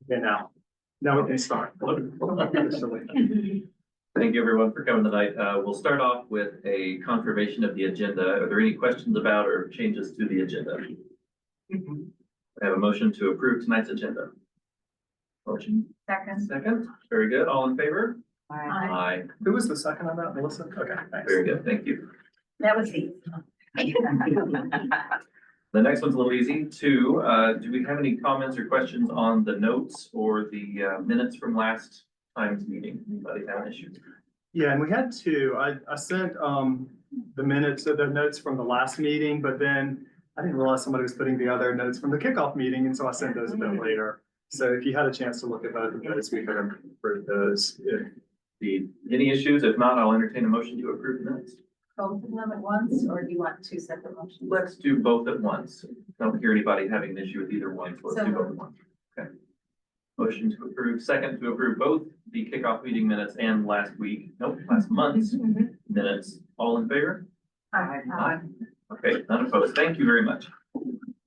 Okay, now we can start. Thank you everyone for coming tonight. We'll start off with a confirmation of the agenda. Are there any questions about or changes to the agenda? I have a motion to approve tonight's agenda. Motion. Second. Very good. All in favor? Aye. Who was the second on that, Melissa? Okay, thanks. Very good. Thank you. That was easy. The next one's a little easy. Two, do we have any comments or questions on the notes or the minutes from last time's meeting? Anybody have an issue? Yeah, and we had two. I sent the minutes of the notes from the last meeting, but then I didn't realize somebody was putting the other notes from the kickoff meeting, and so I sent those a bit later. So if you had a chance to look at both of those, we could approve those. Any issues? If not, I'll entertain a motion to approve the minutes. Both of them at once, or do you want two separate motions? Let's do both at once. Don't hear anybody having an issue with either one, so let's do both at once. Okay. Motion to approve, second to approve both the kickoff meeting minutes and last month's minutes. All in favor? Aye. Okay, none opposed. Thank you very much.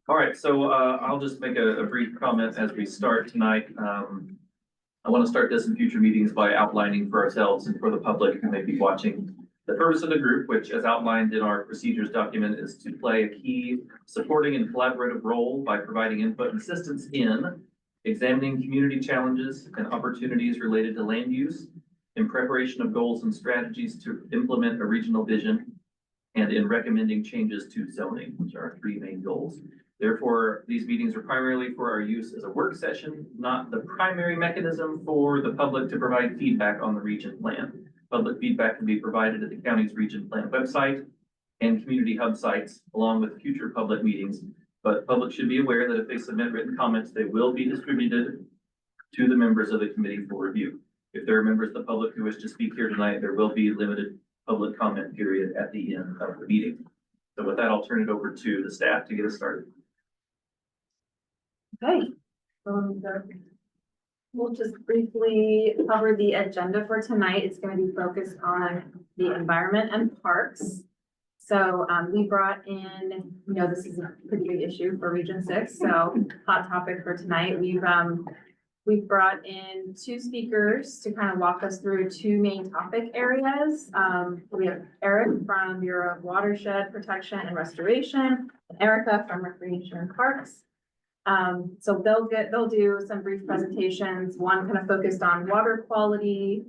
All right, so I'll just make a brief comment as we start tonight. I want to start this in future meetings by outlining for ourselves and for the public who may be watching the purpose of the group, which as outlined in our procedures document is to play a key supporting and collaborative role by providing input and assistance in examining community challenges and opportunities related to land use, in preparation of goals and strategies to implement a regional vision, and in recommending changes to zoning, which are our three main goals. Therefore, these meetings are primarily for our use as a work session, not the primary mechanism for the public to provide feedback on the region plan. Public feedback can be provided at the county's region plan website and community hub sites, along with future public meetings. But public should be aware that if they submit written comments, they will be distributed to the members of the committee for review. If there are members of the public who wish to speak here tonight, there will be limited public comment period at the end of the meeting. So with that, I'll turn it over to the staff to get us started. Okay, we'll just briefly cover the agenda for tonight. It's going to be focused on the environment and parks. So we brought in, this is a pretty big issue for Region 6, so hot topic for tonight. We've brought in two speakers to kind of walk us through two main topic areas. We have Eric from Bureau of Watershed Protection and Restoration, and Erica from Recreation and Parks. So they'll do some brief presentations, one kind of focused on water quality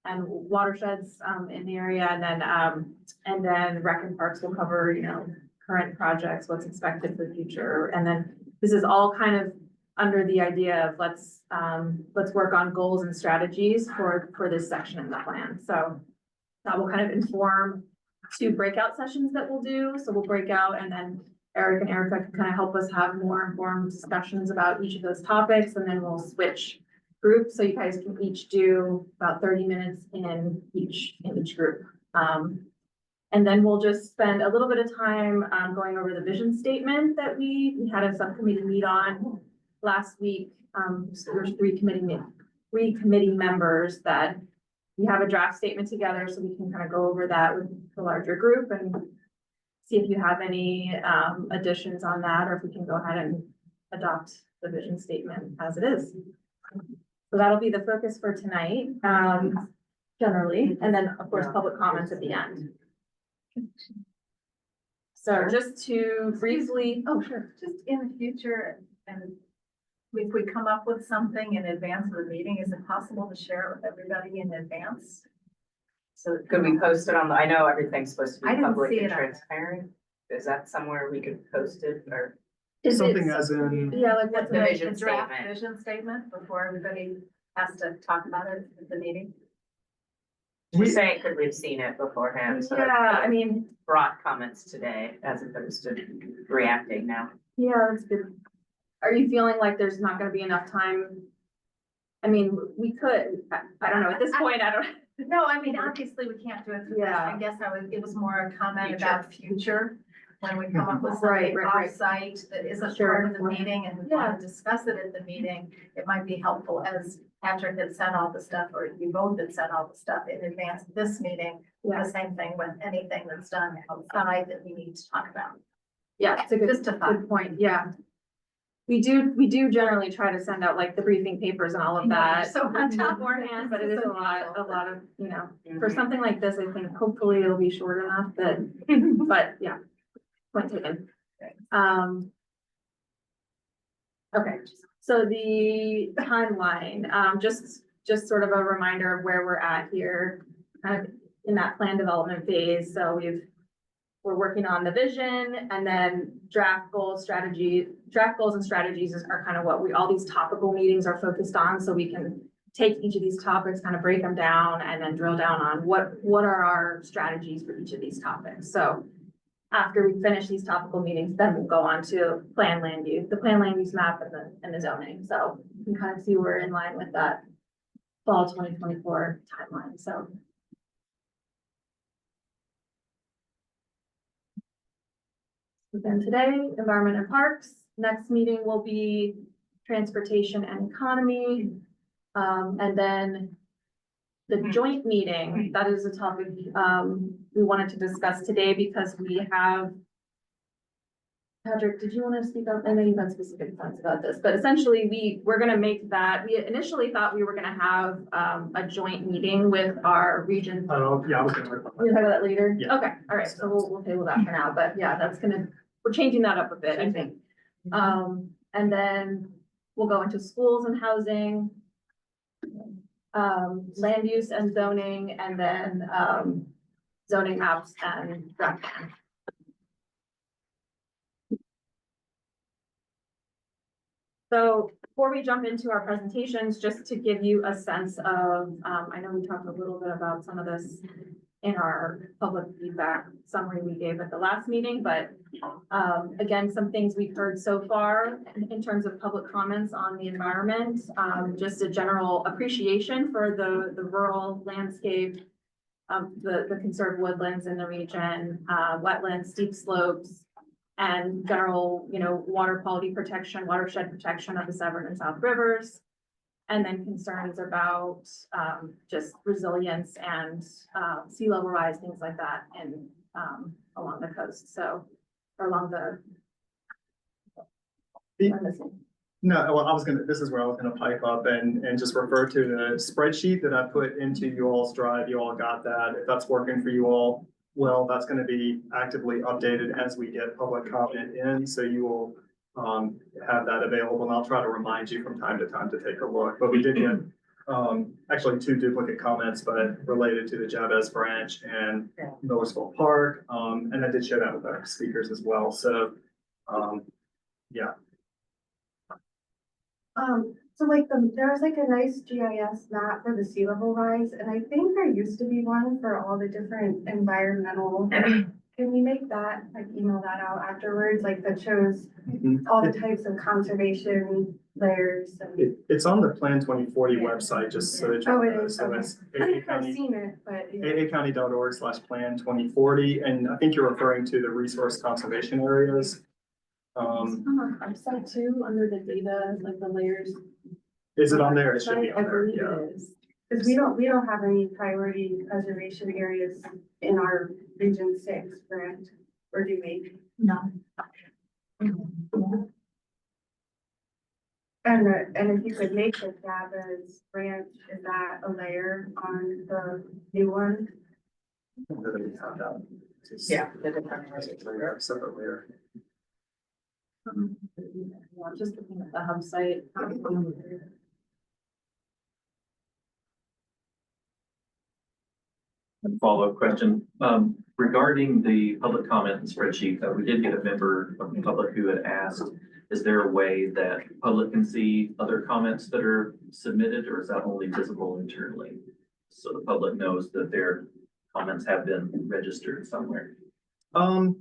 and watersheds in the area, and then Rec and Parks will cover, current projects, what's expected for the future. And then this is all kind of under the idea of let's work on goals and strategies for this section in the plan. So that will kind of inform two breakout sessions that we'll do. So we'll break out, and then Eric and Erica can kind of help us have more informed discussions about each of those topics, and then we'll switch groups. So you guys can each do about 30 minutes in each group. And then we'll just spend a little bit of time going over the vision statement that we had a subcommittee meet on last week. There's three committee members that we have a draft statement together, so we can kind of go over that with the larger group and see if you have any additions on that, or if we can go ahead and adopt the vision statement as it is. So that'll be the focus for tonight, generally, and then of course, public comments at the end. So just to briefly, Just in the future, and if we come up with something in advance of the meeting, is it possible to share it with everybody in advance? So could we post it on I know everything's supposed to I be didn't public see and it on- transparent. Is that somewhere we could post it, or? Something as in, yeah, like What's what's the the vision draft statement? vision statement before everybody has to talk about it at the meeting? She's saying, could we have seen it beforehand? So that Yeah, I mean, brought comments today as opposed to reacting now. yeah, that's good. Are you feeling like there's not gonna be enough time? I mean, we could, I don't know, at this point, I don't. No, I mean, obviously, we can't do it through this. Yeah. I guess it was more a comment Future. about future. When we come up with Right, something right. offsite that isn't Sure. part of the meeting and we want to discuss it at the meeting, it might be helpful, as Patrick had sent all the stuff, or you both had sent all the stuff in advance of this meeting. Yeah. The same thing with anything that's done outside that we need to talk about. Yeah, it's a good, Just a thought. good point, yeah. we do generally try to send out like the briefing papers and all of that. So on top. Beforehand, but it is a lot of, for something like this, I think hopefully it'll be short enough that, but yeah, point taken. Okay, so the timeline, just sort of a reminder of where we're at here, kind of in that plan development phase. So we're working on the vision, and then draft goals and strategies are kind of what all these topical meetings are focused on. So we can take each of these topics, kind of break them down, and then drill down on what are our strategies for each of these topics. So after we finish these topical meetings, then we'll go on to the plan land use map and the zoning. So you can kind of see we're in line with that fall 2024 timeline. So. Then today, environment and parks. Next meeting will be transportation and economy. And then the joint meeting, that is a topic we wanted to discuss today because we have. Patrick, did you want to speak up? I know you've had specific thoughts about this, but essentially we're gonna make that, we initially thought we were gonna have a joint meeting with our region. Oh, yeah, I was gonna talk about We'll talk about that later? Yeah. Okay, all right, so we'll table that for now, but yeah, we're changing that up a bit, I think. And then we'll go into schools and housing, land use and zoning, and then, zoning maps and draft plan. So before we jump into our presentations, just to give you a sense of, I know we talked a little bit about some of this in our public feedback summary we gave at the last meeting, but again, some things we've heard so far in terms of public comments on the environment, just a general appreciation for the rural landscape, the conserved woodlands in the region, wetlands, steep slopes, and general, water quality protection, watershed protection of the Severn and South Rivers. And then concerns about just resilience and sea level rise, things like that, and along the coast. So, or along the. No, well, this is where I was gonna pipe up and just refer to the spreadsheet that I put into you all's drive. You all got that. If that's working for you all, well, that's gonna be actively updated as we get public comment in, so you will have that available, and I'll try to remind you from time to time to take a look. But we did get actually 2 duplicate comments, but related to the Jabez branch and Millersville Park. And I did share that with our speakers as well. So yeah. So like there's like a nice GIS map for the sea level rise, and I think there used to be one for all the different environmental. Can we make that, like email that out afterwards, like that shows all the types of conservation layers and. It's on the Plan 2040 website, just so that you Oh, it know. is, So okay. it's I think I've seen it, but. Yeah. aacounty.org/plan2040, and I think you're referring to the resource conservation areas. On our website too, under the data, like the layers. Is it on there? It should be I on there, believe yeah. it is. Cause we don't have any priority preservation areas in our Region 6 grant, or do we? No. And if you could make the Jabez branch, is that a layer on the new one? Yeah. Separate layer. Yeah, just looking at the hub site. Follow-up question, regarding the public comment spreadsheet, we did get a member of the public who had asked, is there a way that the public can see other comments that are submitted, or is that only visible internally? So the public knows that their comments have been registered somewhere. I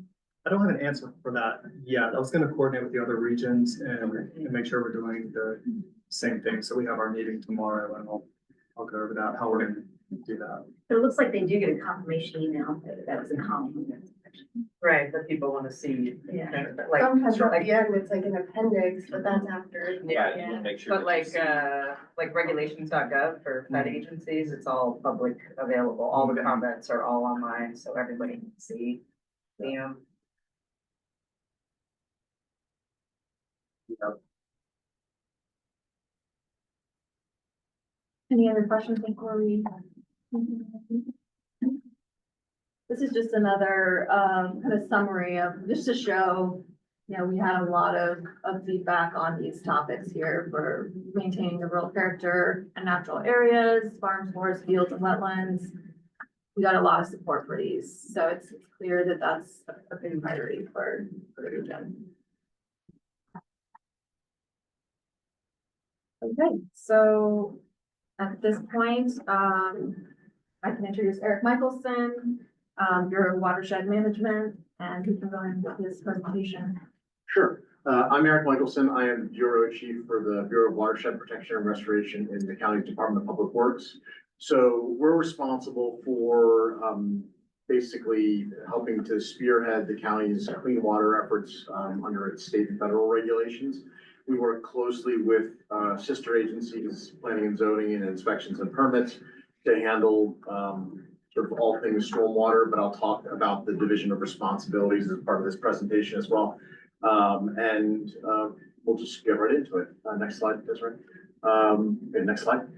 don't have an answer for that yet. I was gonna coordinate with the other regions and make sure we're doing the same thing. So we have our meeting tomorrow, and I'll go over that, how we're gonna do that. It looks like they do get a confirmation email that was a comment. Right, that people want to see. Yeah. Like, Sometimes at the end, it's like an appendix, but that's after. Right, you wanna make sure. but like regulations.gov for Fed agencies, it's all public available. All the comments are all online, so everybody can see them. Any other questions before we? This is just another, kind of summary of, just to show, we had a lot of feedback on these topics here for maintaining the rural character and natural areas, farms, forests, fields, and wetlands. We got a lot of support for these, so it's clear that that's a big priority for the region. Okay, so at this point, I can introduce Eric Michelson, Bureau of Watershed Management, and he can go in with his presentation. Sure. I'm Eric Michelson. I am Bureau Chief for the Bureau of Watershed Protection and Restoration in the County Department of Public Works. So we're responsible for basically helping to spearhead the county's clean water efforts under its state and federal regulations. We work closely with sister agencies, planning and zoning and inspections and permits to handle sort of all things stormwater, but I'll talk about the division of responsibilities as part of this presentation as well. We'll just get right into it. Next slide, Desiree. Okay, next slide.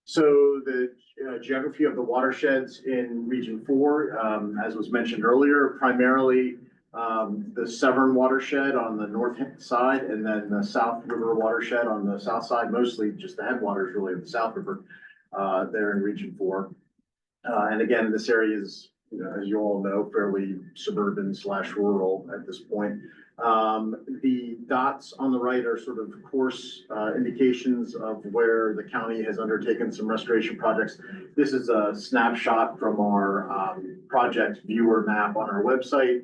So the geography of the watersheds in Region 4, as was mentioned earlier, primarily the Severn watershed on the north side, and then the South River watershed on the south side, mostly just the headwaters really of the South River there in Region 4. And again, this area is, as you all know, fairly suburban / rural at this point. The dots on the right are sort of course indications of where the county has undertaken some restoration projects. This is a snapshot from our project viewer map on our website,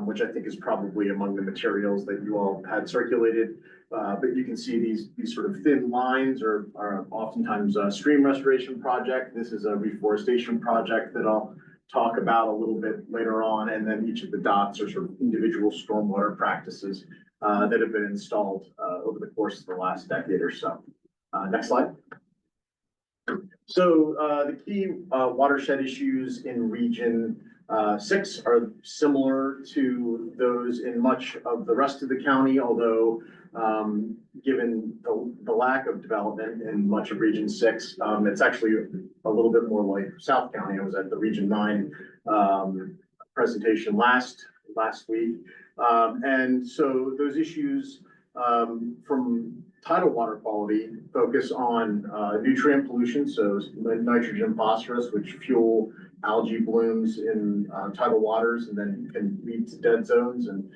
which I think is probably among the materials that you all had circulated. But you can see these sort of thin lines are oftentimes a stream restoration project. This is a reforestation project that I'll talk about a little bit later on. And then each of the dots are sort of individual stormwater practices that have been installed over the course of the last decade or so. Next slide. So the key watershed issues in Region 6 are similar to those in much of the rest of the county, although given the lack of development in much of Region 6, it's actually a little bit more like South County. I was at the Region 9 presentation last week. And so those issues from tidal water quality focus on nutrient pollution, so nitrogen, phosphorus, which fuel algae blooms in tidal waters and then can lead to dead zones and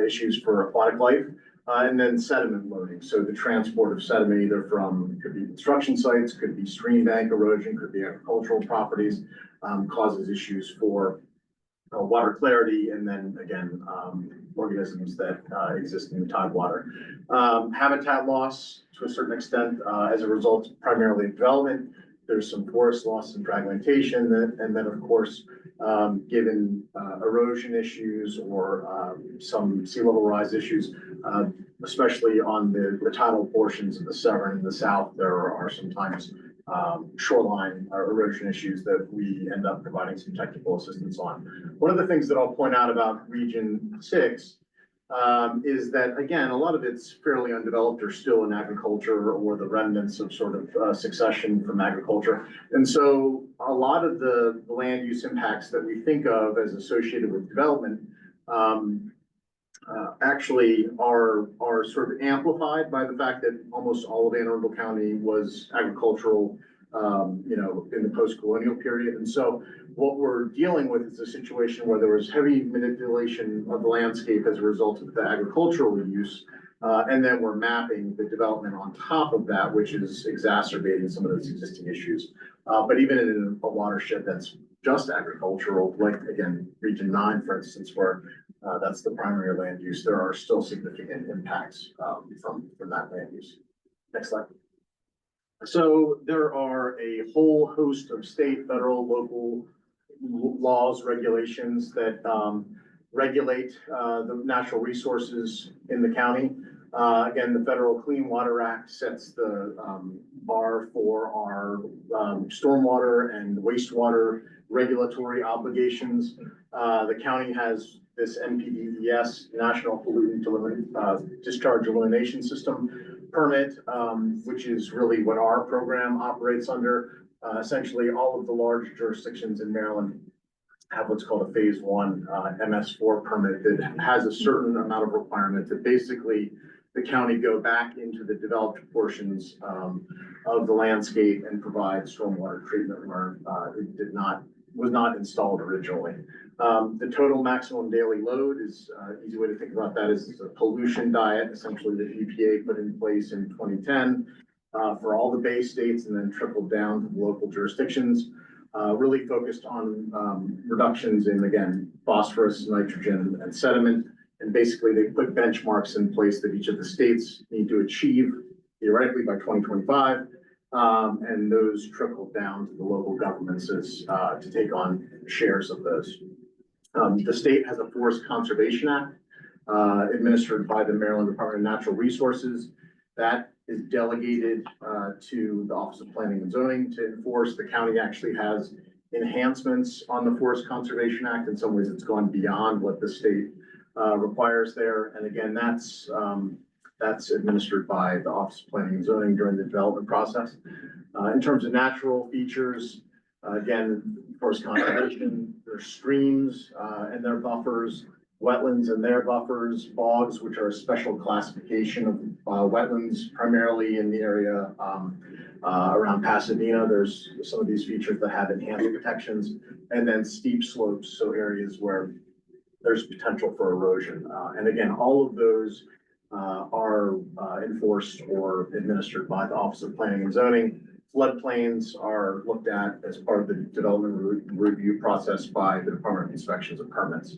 issues for aquatic life. And then sediment loading. So the transport of sediment either from, could be construction sites, could be stream bank erosion, could be agricultural properties, causes issues for water clarity, and then again, organisms that exist in the tidewater. Habitat loss to a certain extent as a result primarily of development. There's some forest loss and fragmentation, and then of course, given erosion issues or some sea level rise issues, especially on the tidal portions of the Severn in the south, there are sometimes shoreline erosion issues that we end up providing some technical assistance on. One of the things that I'll point out about Region 6 is that, again, a lot of it's fairly undeveloped or still in agriculture or the remnants of sort of succession from agriculture. And so a lot of the land use impacts that we think of as associated with development actually are sort of amplified by the fact that almost all of Anne Arundel County was agricultural, in the post-colonial period. And so what we're dealing with is a situation where there was heavy manipulation of the landscape as a result of the agricultural use. And then we're mapping the development on top of that, which is exacerbating some of those existing issues. But even in a watershed that's just agricultural, like again, Region 9, for instance, where that's the primary land use, there are still significant impacts from that land use. Next slide. So there are a whole host of state, federal, local laws, regulations that regulate the natural resources in the county. Again, the Federal Clean Water Act sets the bar for our stormwater and wastewater regulatory obligations. The county has this NPDES, National Pollutant Discharge Elimination System, permit, which is really what our program operates under. Essentially, all of the large jurisdictions in Maryland have what's called a phase one, MS4 permit that has a certain amount of requirement that basically the county go back into the developed portions, of the landscape and provide stormwater treatment where, was not installed originally. The total maximum daily load is, easy way to think about that is a pollution diet, essentially that EPA put in place in 2010 for all the Bay states and then trickled down to the local jurisdictions. Really focused on reductions in, again, phosphorus, nitrogen, and sediment. And basically, they put benchmarks in place that each of the states need to achieve theoretically by 2025. And those trickle down to the local governments as, to take on shares of those. The state has a Forest Conservation Act administered by the Maryland Department of Natural Resources. That is delegated to the Office of Planning and Zoning to enforce. The county actually has enhancements on the Forest Conservation Act. In some ways, it's gone beyond what the state requires there. And again, that's administered by the Office of Planning and Zoning during the development process. In terms of natural features, again, forest conservation, there's streams and their buffers, wetlands and their buffers, bogs, which are a special classification of wetlands, primarily in the area around Pasadena. There's some of these features that have enhanced protections, and then steep slopes, so areas where there's potential for erosion. And again, all of those are enforced or administered by the Office of Planning and Zoning. Floodplains are looked at as part of the development review process by the Department of Inspections and Permits.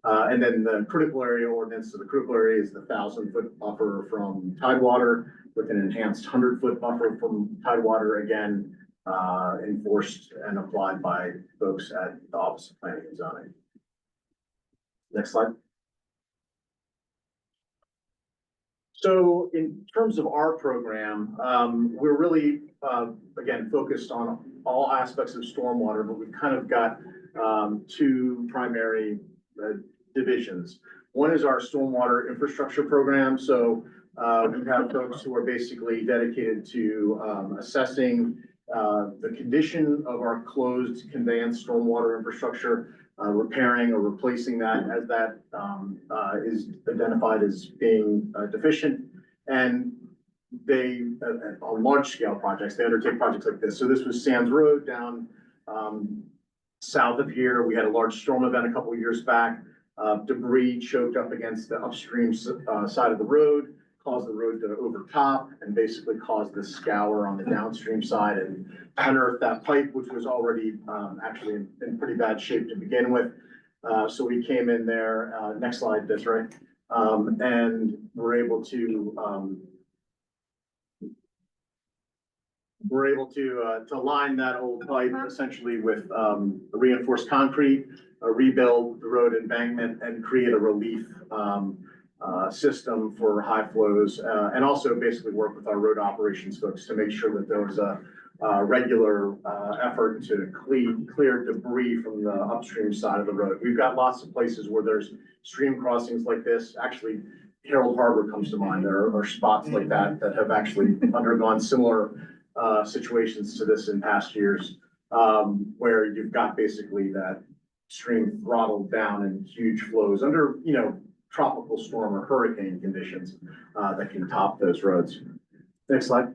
And then the critical area ordinance, so the critical area is the 1,000-foot buffer from tidewater with an enhanced 100-foot buffer from tidewater, again, enforced and applied by folks at the Office of Planning and Zoning. Next slide. So in terms of our program, we're really, again, focused on all aspects of stormwater, but we've kind of got two primary divisions. One is our stormwater infrastructure program. So we have folks who are basically dedicated to assessing the condition of our closed conveyance stormwater infrastructure, repairing or replacing that as that is identified as being deficient. And they, on large scale projects, they undertake projects like this. So this was Sands Road down south of here. We had a large storm event a couple of years back. Debris choked up against the upstream side of the road, caused the road to overtop and basically caused the scour on the downstream side and unearthed that pipe, which was already actually in pretty bad shape to begin with. So we came in there, next slide, that's right. And we're able to line that old pipe essentially with reinforced concrete, rebuild the road embankment and create a relief system for high flows, and also basically work with our road operations folks to make sure that there was a regular effort to clear debris from the upstream side of the road. We've got lots of places where there's stream crossings like this. Actually, Harold Harbor comes to mind. There are spots like that that have actually undergone similar situations to this in past years, where you've got basically that stream throttled down and huge flows under, tropical storm or hurricane conditions that can top those roads. Next slide.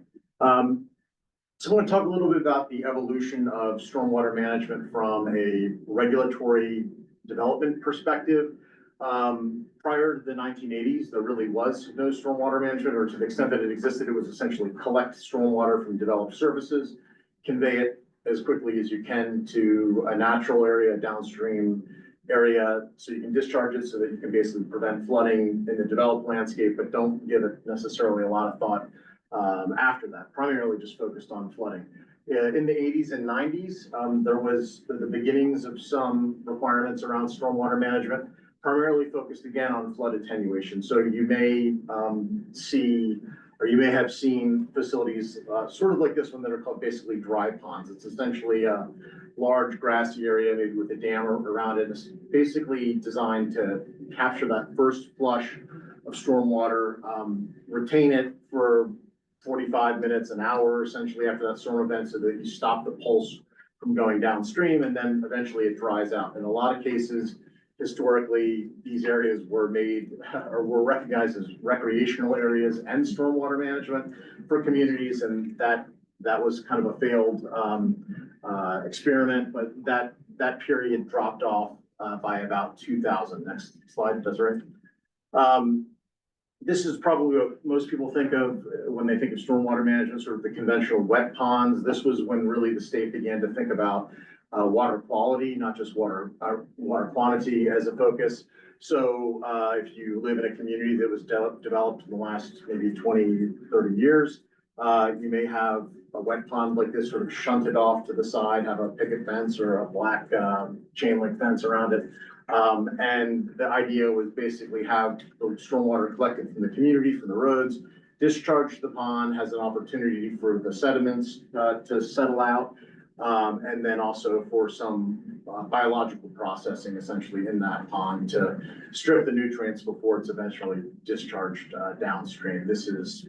So I want to talk a little bit about the evolution of stormwater management from a regulatory development perspective. Prior to the 1980s, there really was no stormwater management, or to the extent that it existed, it was essentially collect stormwater from developed surfaces, convey it as quickly as you can to a natural area, downstream area, so you can discharge it so that you can basically prevent flooding in the developed landscape, but don't give it necessarily a lot of thought after that, primarily just focused on flooding. In the 80s and 90s, there was the beginnings of some requirements around stormwater management, primarily focused again on flood attenuation. So you may see, or you may have seen facilities sort of like this one that are called basically dry ponds. It's essentially a large grassy area, maybe with a dam around it. It's basically designed to capture that first flush of stormwater, retain it for 45 minutes, an hour essentially after that storm event so that you stop the pulse from going downstream and then eventually it dries out. In a lot of cases, historically, these areas were made or were recognized as recreational areas and stormwater management for communities, and that was kind of a failed experiment, but that period dropped off by about 2000. Next slide, Desiree. This is probably what most people think of when they think of stormwater management, sort of the conventional wet ponds. This was when really the state began to think about water quality, not just water quantity as a focus. So if you live in a community that was developed in the last maybe 20, 30 years, you may have a wet pond like this sort of shunted off to the side, have a picket fence or a black chain link fence around it. And the idea was basically have the stormwater collected from the community, from the roads, discharge the pond, has an opportunity for the sediments to settle out. And then also for some biological processing essentially in that pond to strip the nutrients before it's eventually discharged downstream. This is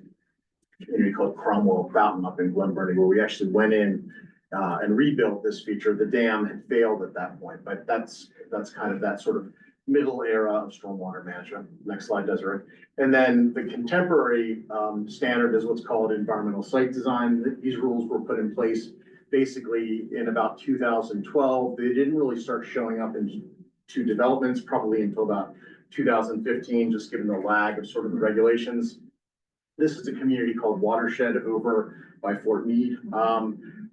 a community called Cromwell Fountain up in Glen Burnie, where we actually went in and rebuilt this feature. The dam had failed at that point, but that's kind of that sort of middle era of stormwater management. Next slide, Desiree. And then the contemporary standard is what's called environmental site design. These rules were put in place basically in about 2012. They didn't really start showing up into developments probably until about 2015, just given the lag of sort of the regulations. This is a community called Watershed over by Fort Meade.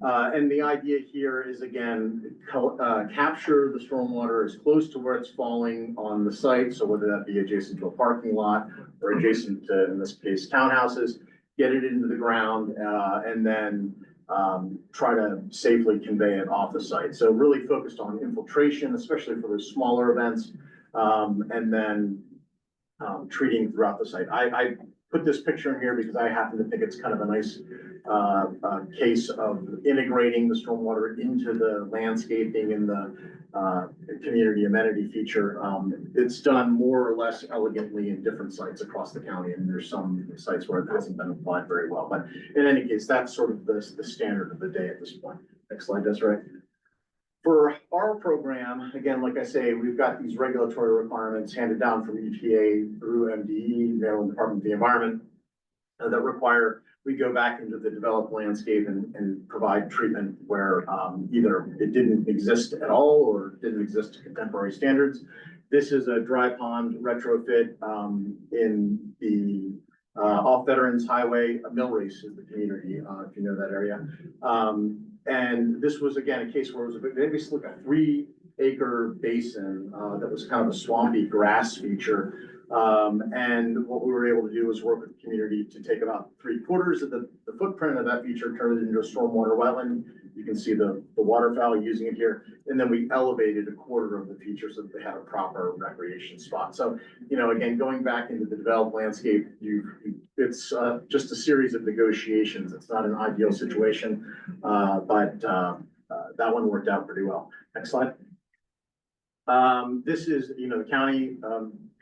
And the idea here is, again, capture the stormwater as close to where it's falling on the site. So whether that be adjacent to a parking lot or adjacent to, in this case, townhouses, get it into the ground and then try to safely convey it off the site. So really focused on infiltration, especially for those smaller events, and then treating throughout the site. I put this picture in here because I happen to think it's kind of a nice case of integrating the stormwater into the landscaping and the community amenity feature. It's done more or less elegantly in different sites across the county, and there's some sites where it hasn't been applied very well. But in any case, that's sort of the standard of the day at this point. Next slide, Desiree. For our program, again, like I say, we've got these regulatory requirements handed down from EPA through MDE, Maryland Department of the Environment, that require we go back into the developed landscape and provide treatment where either it didn't exist at all or didn't exist to contemporary standards. This is a dry pond retrofit in the off Veterans Highway. Mill Race is the community, if you know that area. And this was, again, a case where it was basically like a 3-acre basin that was kind of a swampy grass feature. And what we were able to do was work with the community to take about 3/4 of the footprint of that feature, turn it into a stormwater wetland. You can see the waterfowl using it here. And then we elevated 1/4 of the feature so that they had a proper recreation spot. So, you know, again, going back into the developed landscape, it's just a series of negotiations. It's not an ideal situation, but that one worked out pretty well. Next slide. This is, you know, the county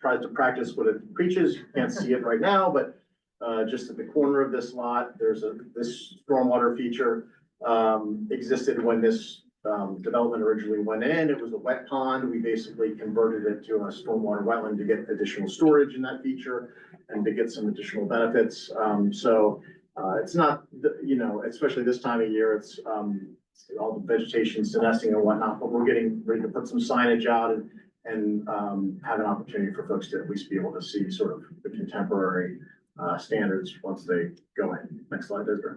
tries to practice what it preaches. You can't see it right now, but just at the corner of this lot, there's this stormwater feature existed when this development originally went in. It was a wet pond. We basically converted it to a stormwater wetland to get additional storage in that feature and to get some additional benefits. So it's not, you know, especially this time of year, it's all the vegetation, senescing and whatnot, but we're getting ready to put some signage out and have an opportunity for folks to at least be able to see sort of the contemporary standards once they go in. Next slide, Desiree.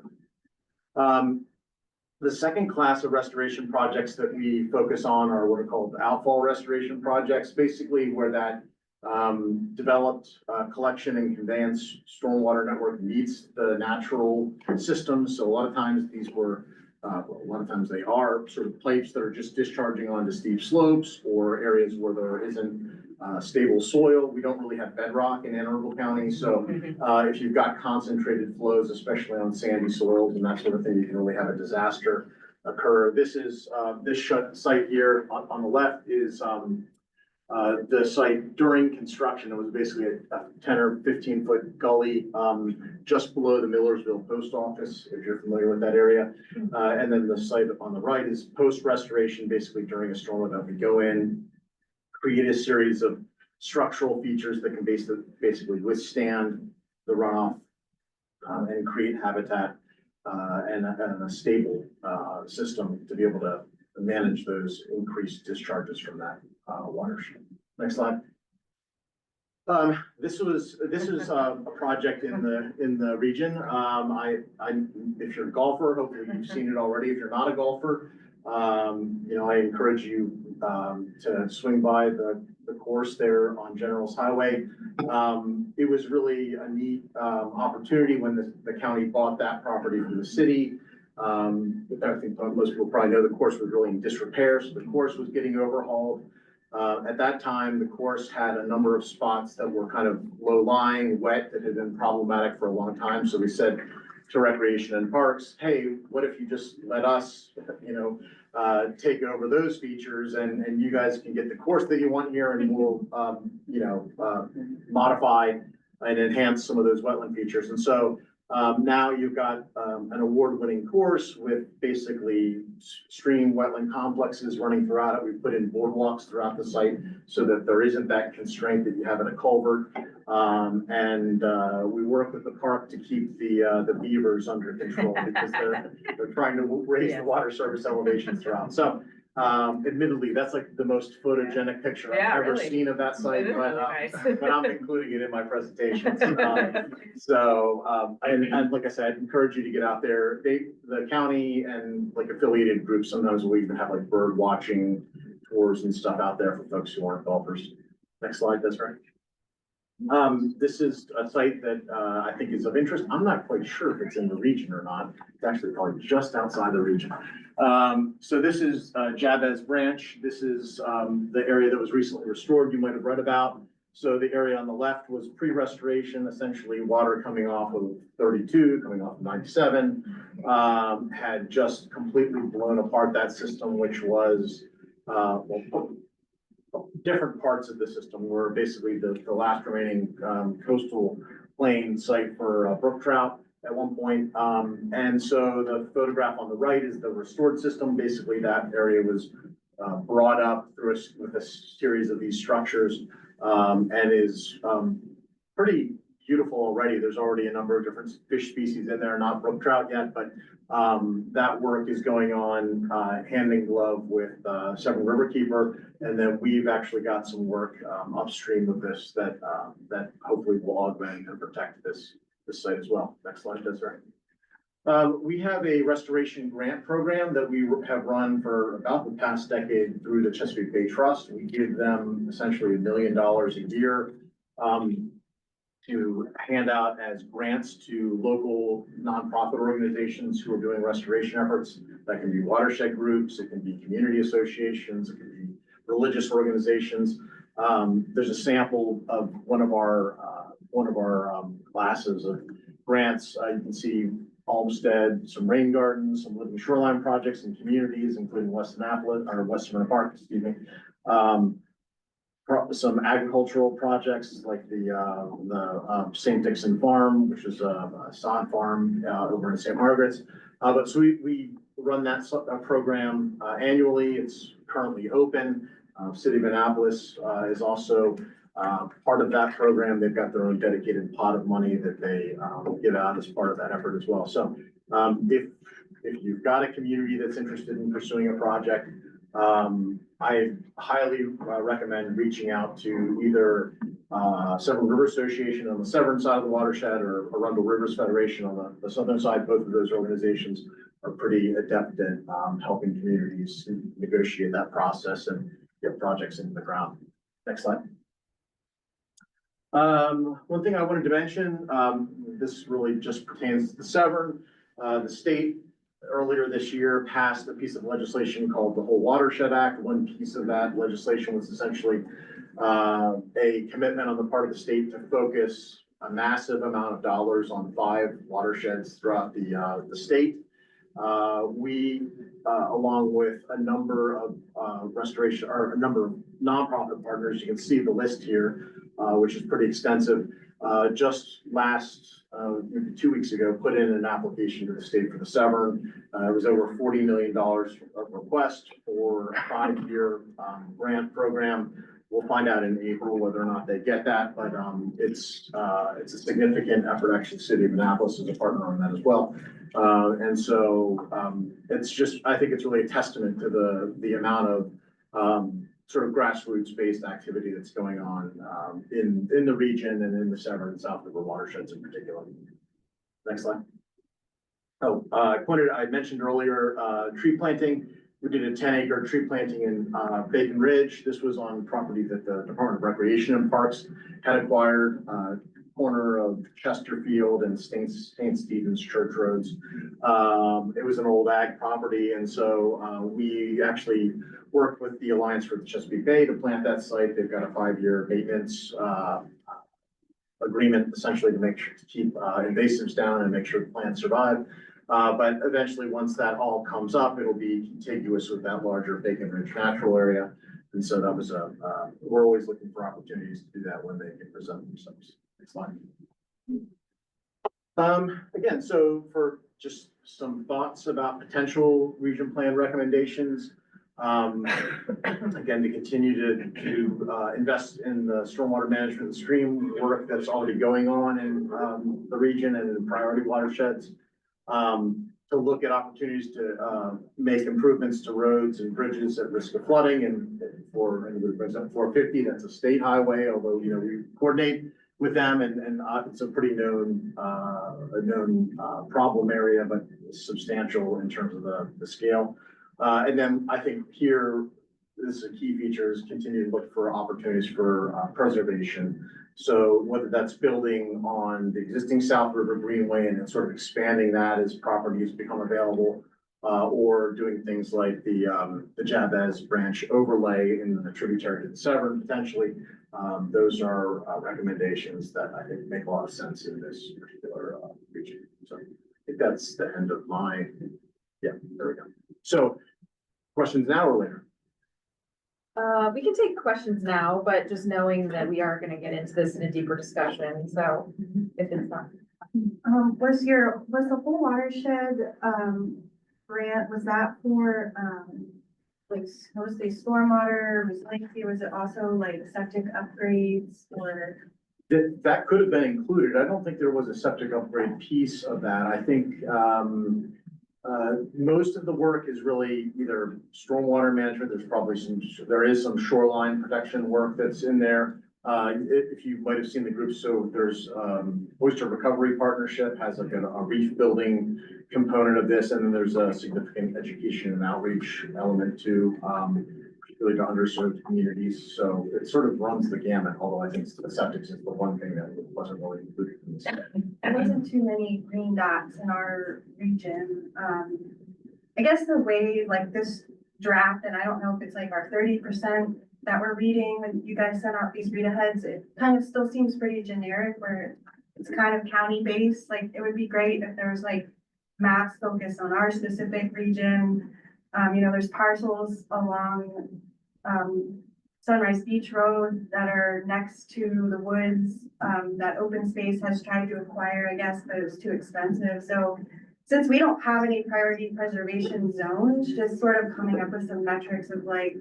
The second class of restoration projects that we focus on are what are called outfall restoration projects, basically where that developed collection and conveyance stormwater network meets the natural systems. So a lot of times these were a lot of times they are sort of pipes that are just discharging onto steep slopes or areas where there isn't stable soil. We don't really have bedrock in Anne Arundel County. So if you've got concentrated flows, especially on sandy soils and that sort of thing, you can really have a disaster occur. This is this site here on the left is the site during construction. It was basically a 10 or 15-foot gully, just below the Millersville Post Office, if you're familiar with that area. And then the site on the right is post-restoration, basically during a storm event. We go in, create a series of structural features that can basically withstand the runoff, and create habitat, and a stable, system to be able to manage those increased discharges from that, watershed. Next slide. This is a project in the region. If you're a golfer, hopefully you've seen it already. If you're not a golfer, you know, I encourage you, to swing by the course there on General's Highway. It was really a neat, opportunity when the county bought that property from the city. I think most people probably know the course was really in disrepair, so the course was getting overhauled. At that time, the course had a number of spots that were kind of low-lying, wet, that had been problematic for a long time. So we said to Recreation and Parks, hey, what if you just let us, you know, take over those features, and you guys can get the course that you want here, and we'll, you know, modify and enhance some of those wetland features. And so now you've got an award-winning course with basically stream wetland complexes running throughout it. We put in boardwalks throughout the site so that there isn't that constraint that you have in a culvert. And we work with the park to keep the beavers under control because they're trying to raise the water surface elevations throughout. So admittedly, that's like the most photogenic picture Yeah, I've ever really. seen of that site, It is but, really nice. but I'm including it in my presentation. And like I said, I'd encourage you to get out there. The county and like affiliated groups, sometimes we even have like bird watching tours and stuff out there for folks who aren't golfers. Next slide, that's right. This is a site that, I think is of interest. I'm not quite sure if it's in the region or not. It's actually probably just outside the region. So this is, Jabez Branch. This is, the area that was recently restored, you might have read about. So the area on the left was pre-restoration, essentially water coming off of 32, coming off of 97, had just completely blown apart that system, which was, different parts of the system were basically the last remaining, coastal plain site for brook trout at one point. And so the photograph on the right is the restored system. Basically that area was, brought up through with a series of these structures, and is, pretty beautiful already. There's already a number of different fish species in there, not brook trout yet, but that work is going on hand in glove with Severn Riverkeeper. And then we've actually got some work upstream of this that hopefully will augment and protect this site as well. Next slide, that's right. We have a restoration grant program that we have run for about the past decade through the Chesapeake Bay Trust. We give them essentially $1 million a year to hand out as grants to local nonprofit organizations who are doing restoration efforts. That can be watershed groups, it can be community associations, it can be religious organizations. There's a sample of one of our classes of grants. You can see Olmsted, some rain gardens, some living shoreline projects and communities, including Western Park, excuse me. Some agricultural projects like the St. Dixon Farm, which is a sod farm over in St. Margaret's. But so we run that program annually. It's currently open. City of Annapolis is also part of that program. They've got their own dedicated pot of money that they give out as part of that effort as well. So if you've got a community that's interested in pursuing a project, I highly recommend reaching out to either Severn River Association on the Severn side of the watershed or Arundel Rivers Federation on the southern side. Both of those organizations are pretty adept at helping communities negotiate that process and get projects into the ground. Next slide. One thing I wanted to mention, this really just pertains to the Severn. The state earlier this year passed a piece of legislation called the Whole Watershed Act. One piece of that legislation was essentially a commitment on the part of the state to focus a massive amount of dollars on 5 watersheds throughout the state. We, along with a number of, restoration, or a number of nonprofit partners, you can see the list here, which is pretty extensive. Just last, maybe 2 weeks ago, put in an application to the state for the Severn. It was over $40 million of request for a 5-year, grant program. We'll find out in April whether or not they get that, but, it's a significant effort. Actually, the city of Annapolis is a partner on that as well. And so, it's just, I think it's really a testament to the amount of, sort of grassroots-based activity that's going on, in the region and in the Severn and South River watersheds in particular. Next slide. Oh, I mentioned earlier, tree planting. We did a 10-acre tree planting in, Bacon Ridge. This was on property that the Department of Recreation and Parks had acquired, corner of Chesterfield and St. Stephen's Church Roads. It was an old ag property, and so, we actually worked with the Alliance for the Chesapeake Bay to plant that site. They've got a 5-year maintenance, agreement essentially to make sure to keep, invasives down and make sure the plants survive. But eventually, once that all comes up, it'll be contiguous with that larger Bacon Ridge natural area. And so that was we're always looking for opportunities to do that when they can present themselves. Next slide. Again, so for just some thoughts about potential region plan recommendations. Again, to continue to invest in the stormwater management and stream work that's already going on in the region and in priority watersheds. To look at opportunities to make improvements to roads and bridges at risk of flooding. And for anybody who brings up 450, that's a state highway, although, you know, we coordinate with them and it's a pretty known problem area, but substantial in terms of the scale. And then I think here, this is a key feature, is continue to look for opportunities for preservation. So whether that's building on the existing South River Greenway and then sort of expanding that as properties become available, or doing things like the Jabez Branch overlay in the tributary to the Severn potentially. Those are recommendations that I think make a lot of sense in this particular region. So I think that's the end of my, yeah, there we go. So questions now or later? We can take questions now, but just knowing that we are gonna get into this in a deeper discussion, so if it's not. Was the whole watershed, grant, was that for, like mostly stormwater, resiliency, was it also like septic upgrades or? That could have been included. I don't think there was a septic upgrade piece of that. I think, most of the work is really either stormwater management. There is some shoreline protection work that's in there. If you might have seen the group, so there's, Oyster Recovery Partnership has like a reef building component of this. And then there's a significant education and outreach element to, particularly to underserved communities. So it sort of runs the gamut, although I think the septic is the one thing that wasn't really included in this. There wasn't too many green dots in our region. I guess the way like this draft, and I don't know if it's like our 30% that we're reading when you guys sent out these read aheads, it kind of still seems pretty generic where it's kind of county based. Like it would be great if there was like maps focused on our specific region. You know, there's parcels along Sunrise Beach Road that are next to the woods that open space has tried to acquire, I guess, but it was too expensive. So since we don't have any priority preservation zones, just sort of coming up with some metrics of like,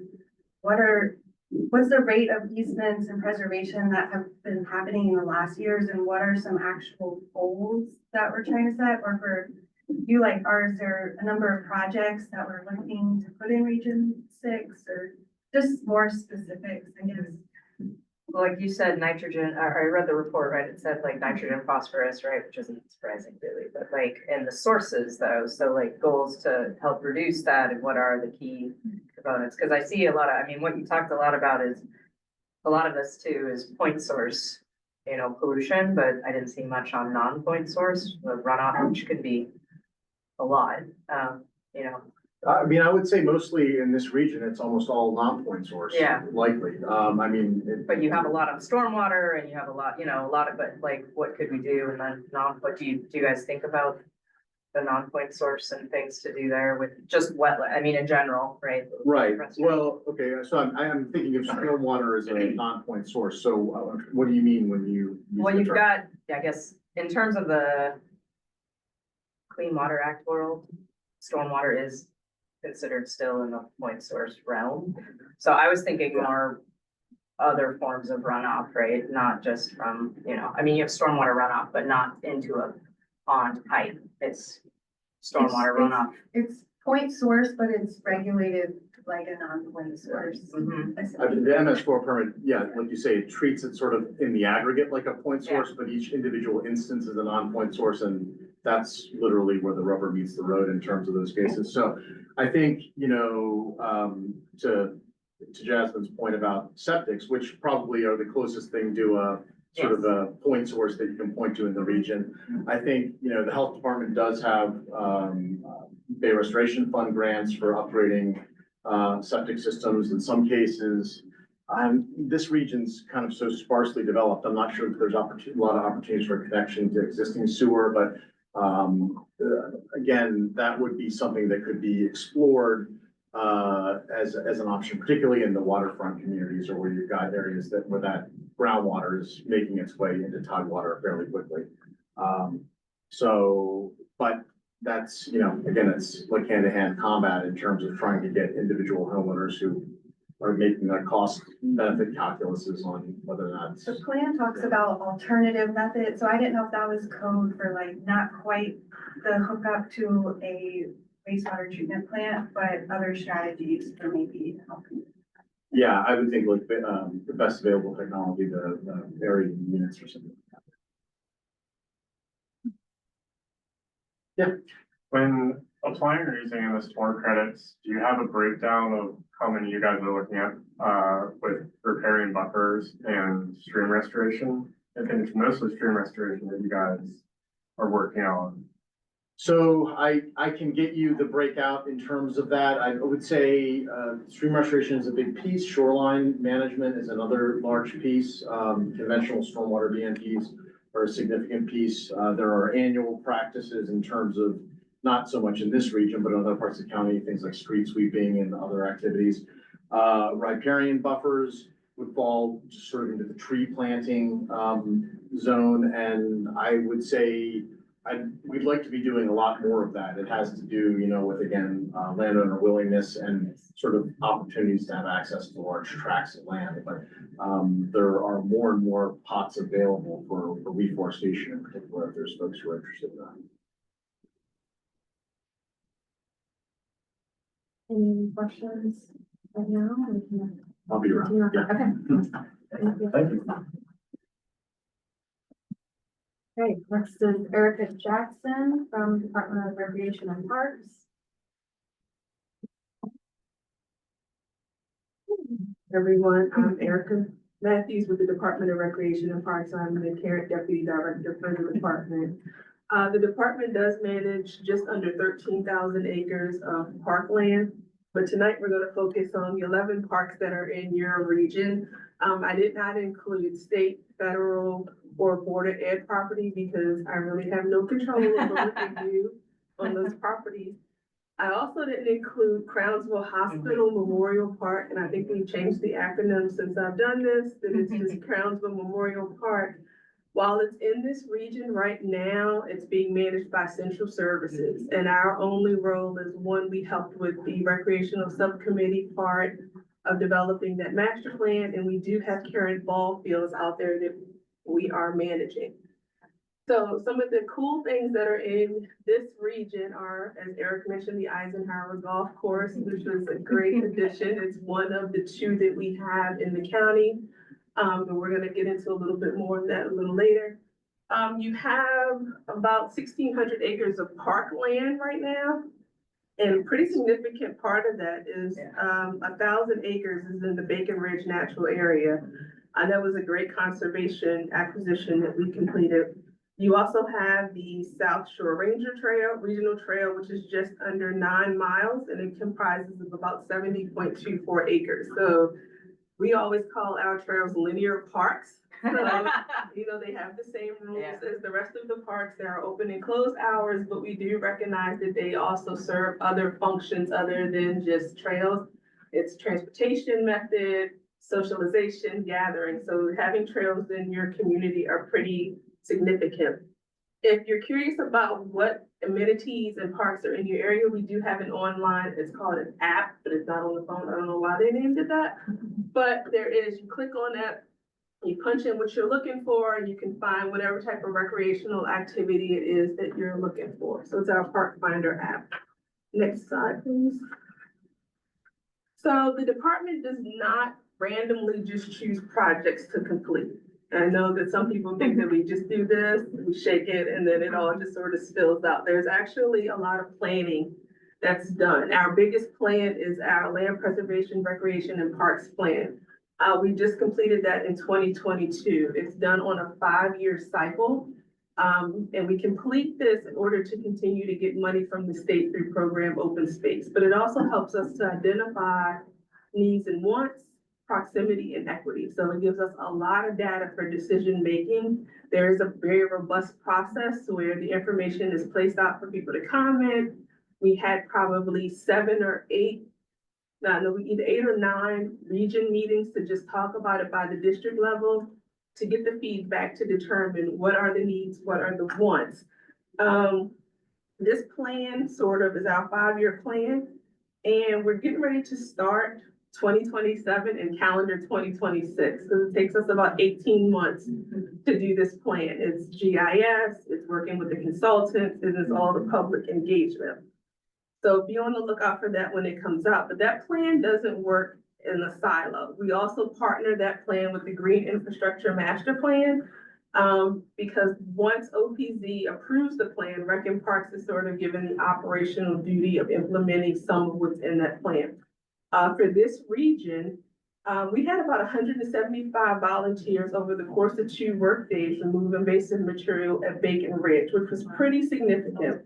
what's the rate of easements and preservation that have been happening in the last years, and what are some actual goals that we're trying to set? Or for you like ours, there a number of projects that we're looking to put in Region 6, or just more specifics, I guess. Well, like you said, nitrogen, I read the report, right? It said like nitrogen, phosphorus, right? Which isn't surprising really, but like, and the sources though, so like goals to help reduce that and what are the key components? Because I see a lot of, I mean, what you talked a lot about is, a lot of this too is point source, you know, pollution, but I didn't see much on non-point source, the runoff, which could be a lot, you know. I mean, I would say mostly in this region, it's almost all non-point source. Yeah. Likely. I mean. But you have a lot of stormwater and you have a lot, you know, but like, what could we do? And then what do you guys think about the non-point source and things to do there with just wetland, I mean, in general, right? Right, well, okay, so I'm thinking of stormwater as a non-point source, so what do you mean when you? use Well, the you've term? got, I guess, in terms of the Clean Water Act world, stormwater is considered still in the point source realm. So I was thinking more other forms of runoff, right? Not just from, you know, I mean, you have stormwater runoff, but not into a pond pipe. It's stormwater runoff. It's point source, but it's regulated like a non-point source. Mhm. The MS4 permit, yeah, like you say, it treats it sort of in the aggregate like a point source, but each individual instance is a non-point source, and that's literally where the rubber meets the road in terms of those cases. So I think, you know, to Jasmine's point about septics, which probably are the closest thing to a sort of a point source that you can point to in the region. I think, you know, the health department does have Bay Restoration Fund grants for upgrading septic systems in some cases. This region's kind of so sparsely developed. I'm not sure if there's a lot of opportunities for connection to existing sewer, but again, that would be something that could be explored as an option, particularly in the waterfront communities or where you've got areas where that groundwater is making its way into tidewater fairly quickly. But that's, you know, again, it's like hand-to-hand combat in terms of trying to get individual homeowners who are making their cost benefit calculuses on whether that's. The plan talks about alternative methods, so I didn't know if that was code for like not quite the hookup to a wastewater treatment plant, but other strategies for maybe helping. Yeah, I would think like the best available technology, the buried units or something. Yeah. When applying or using the storm credits, do you have a breakdown of how many you guys are looking at with repairing buffers and stream restoration? I think it's mostly stream restoration that you guys are working on. So I can get you the breakout in terms of that. I would say stream restoration is a big piece. Shoreline management is another large piece. Conventional stormwater BMPs are a significant piece. There are annual practices in terms of not so much in this region, but in other parts of the county, things like street sweeping and other activities. Riparian buffers would fall sort of into the tree planting zone, and I would say we'd like to be doing a lot more of that. It has to do, you know, with, again, landowner willingness and sort of opportunities to have access to large tracts of land. But there are more and more pots available for reforestation in particular, if there's folks who are interested in that. Any questions right now? We can I'll be around. continue on. Yeah. Okay. Thank you. Okay, next is Erica Jackson from Department of Recreation and Parks. Everyone, I'm Erica Matthews with the Department of Recreation and Parks. I'm the current Deputy Director for the department. The department does manage just under 13,000 acres of parkland, but tonight we're going to focus on the 11 parks that are in your region. I did not include state, federal, or Board of Ed property because I really have no control over what they do on those properties. I also didn't include Crownsville Hospital Memorial Park, and I think we've changed the acronym since I've done this, that it's just Crownsville Memorial Park. While it's in this region right now, it's being managed by Central Services, and our only role is one, we helped with the recreational subcommittee part of developing that master plan, and we do have current ball fields out there that we are managing. So some of the cool things that are in this region are, as Eric mentioned, the Eisenhower Golf Course, which was a great addition. It's one of the two that we have in the county. And we're gonna get into a little bit more of that a little later. You have about 1,600 acres of parkland right now. And a pretty significant part of that is 1,000 acres is in the Bacon Ridge Natural Area. And that was a great conservation acquisition that we completed. You also have the South Shore Regional Trail, which is just under 9 miles, and it comprises of about 70.24 acres. So We always call our trails linear parks. So, they have the same rules Yeah. as the rest of the parks. There are open and closed hours, but we do recognize that they also serve other functions other than just trails. It's transportation method, socialization, gathering. So having trails in your community are pretty significant. If you're curious about what amenities and parks are in your area, we do have an online, it's called an app, but it's not on the phone. I don't know why they named it that. But there is, you click on that, you punch in what you're looking for, and you can find whatever type of recreational activity it is that you're looking for. So it's our Park Finder app. Next slide, please. So the department does not randomly just choose projects to complete. I know that some people think that we just do this, we shake it, and then it all just sort of spills out. There's actually a lot of planning that's done. Our biggest plan is our land preservation, recreation, and parks plan. We just completed that in 2022. It's done on a 5-year cycle. And we complete this in order to continue to get money from the state through program Open Space. But it also helps us to identify needs and wants, proximity, and equity. So it gives us a lot of data for decision making. There is a very robust process where the information is placed out for people to comment. We had probably 7 or 8, either 8 or 9 region meetings to just talk about it by the district level, to get the feedback to determine what are the needs, what are the wants. This plan sort of is our 5-year plan, and we're getting ready to start 2027 and calendar 2026. So it takes us about 18 months to do this plan. It's GIS, it's working with the consultants, and it's all the public engagement. So be on the lookout for that when it comes out, but that plan doesn't work in a silo. We also partner that plan with the Green Infrastructure Master Plan, because once OPZ approves the plan, Rec and Parks is sort of given the operational duty of implementing some of what's in that plan. For this region, we had about 175 volunteers over the course of 2 work days to move invasive material at Bacon Ridge, which was pretty significant.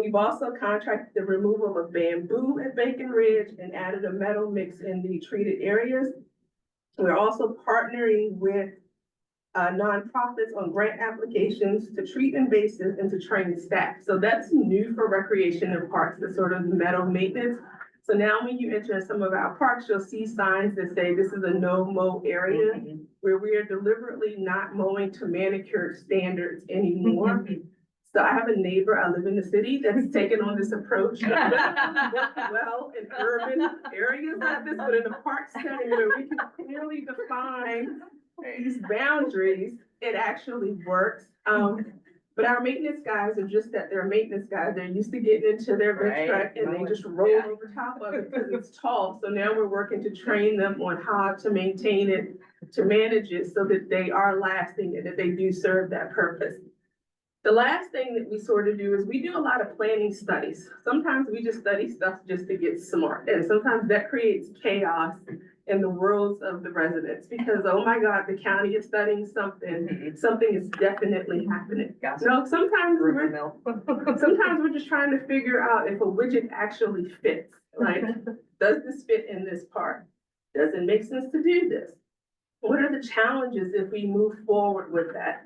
We've also contracted the removal of bamboo at Bacon Ridge and added a metal mix in the treated areas. We're also partnering with nonprofits on grant applications to treat invasives and to train staff. So that's new for recreation and parks, the sort of metal maintenance. So now when you enter some of our parks, you'll see signs that say this is a no-mow area, where we are deliberately not mowing to manicured standards anymore. So I have a neighbor, I live in the city, that's taken on this approach. Well, in urban areas like this, but in a park setting where we can clearly define these boundaries, it actually works. But our maintenance guys are just that, they're maintenance guys. They're used to getting into their big truck and they just roll over top of it because it's tall. So now we're working to train them on how to maintain it, to manage it so that they are lasting and that they do serve that purpose. The last thing that we sort of do is we do a lot of planning studies. Sometimes we just study stuff just to get smart. And sometimes that creates chaos in the worlds of the residents because, oh my God, the county is studying something. Something is definitely happening. No, sometimes we're just trying to figure out if a widget actually fits. Like, does this fit in this part? Does it make sense to do this? What are the challenges if we move forward with that?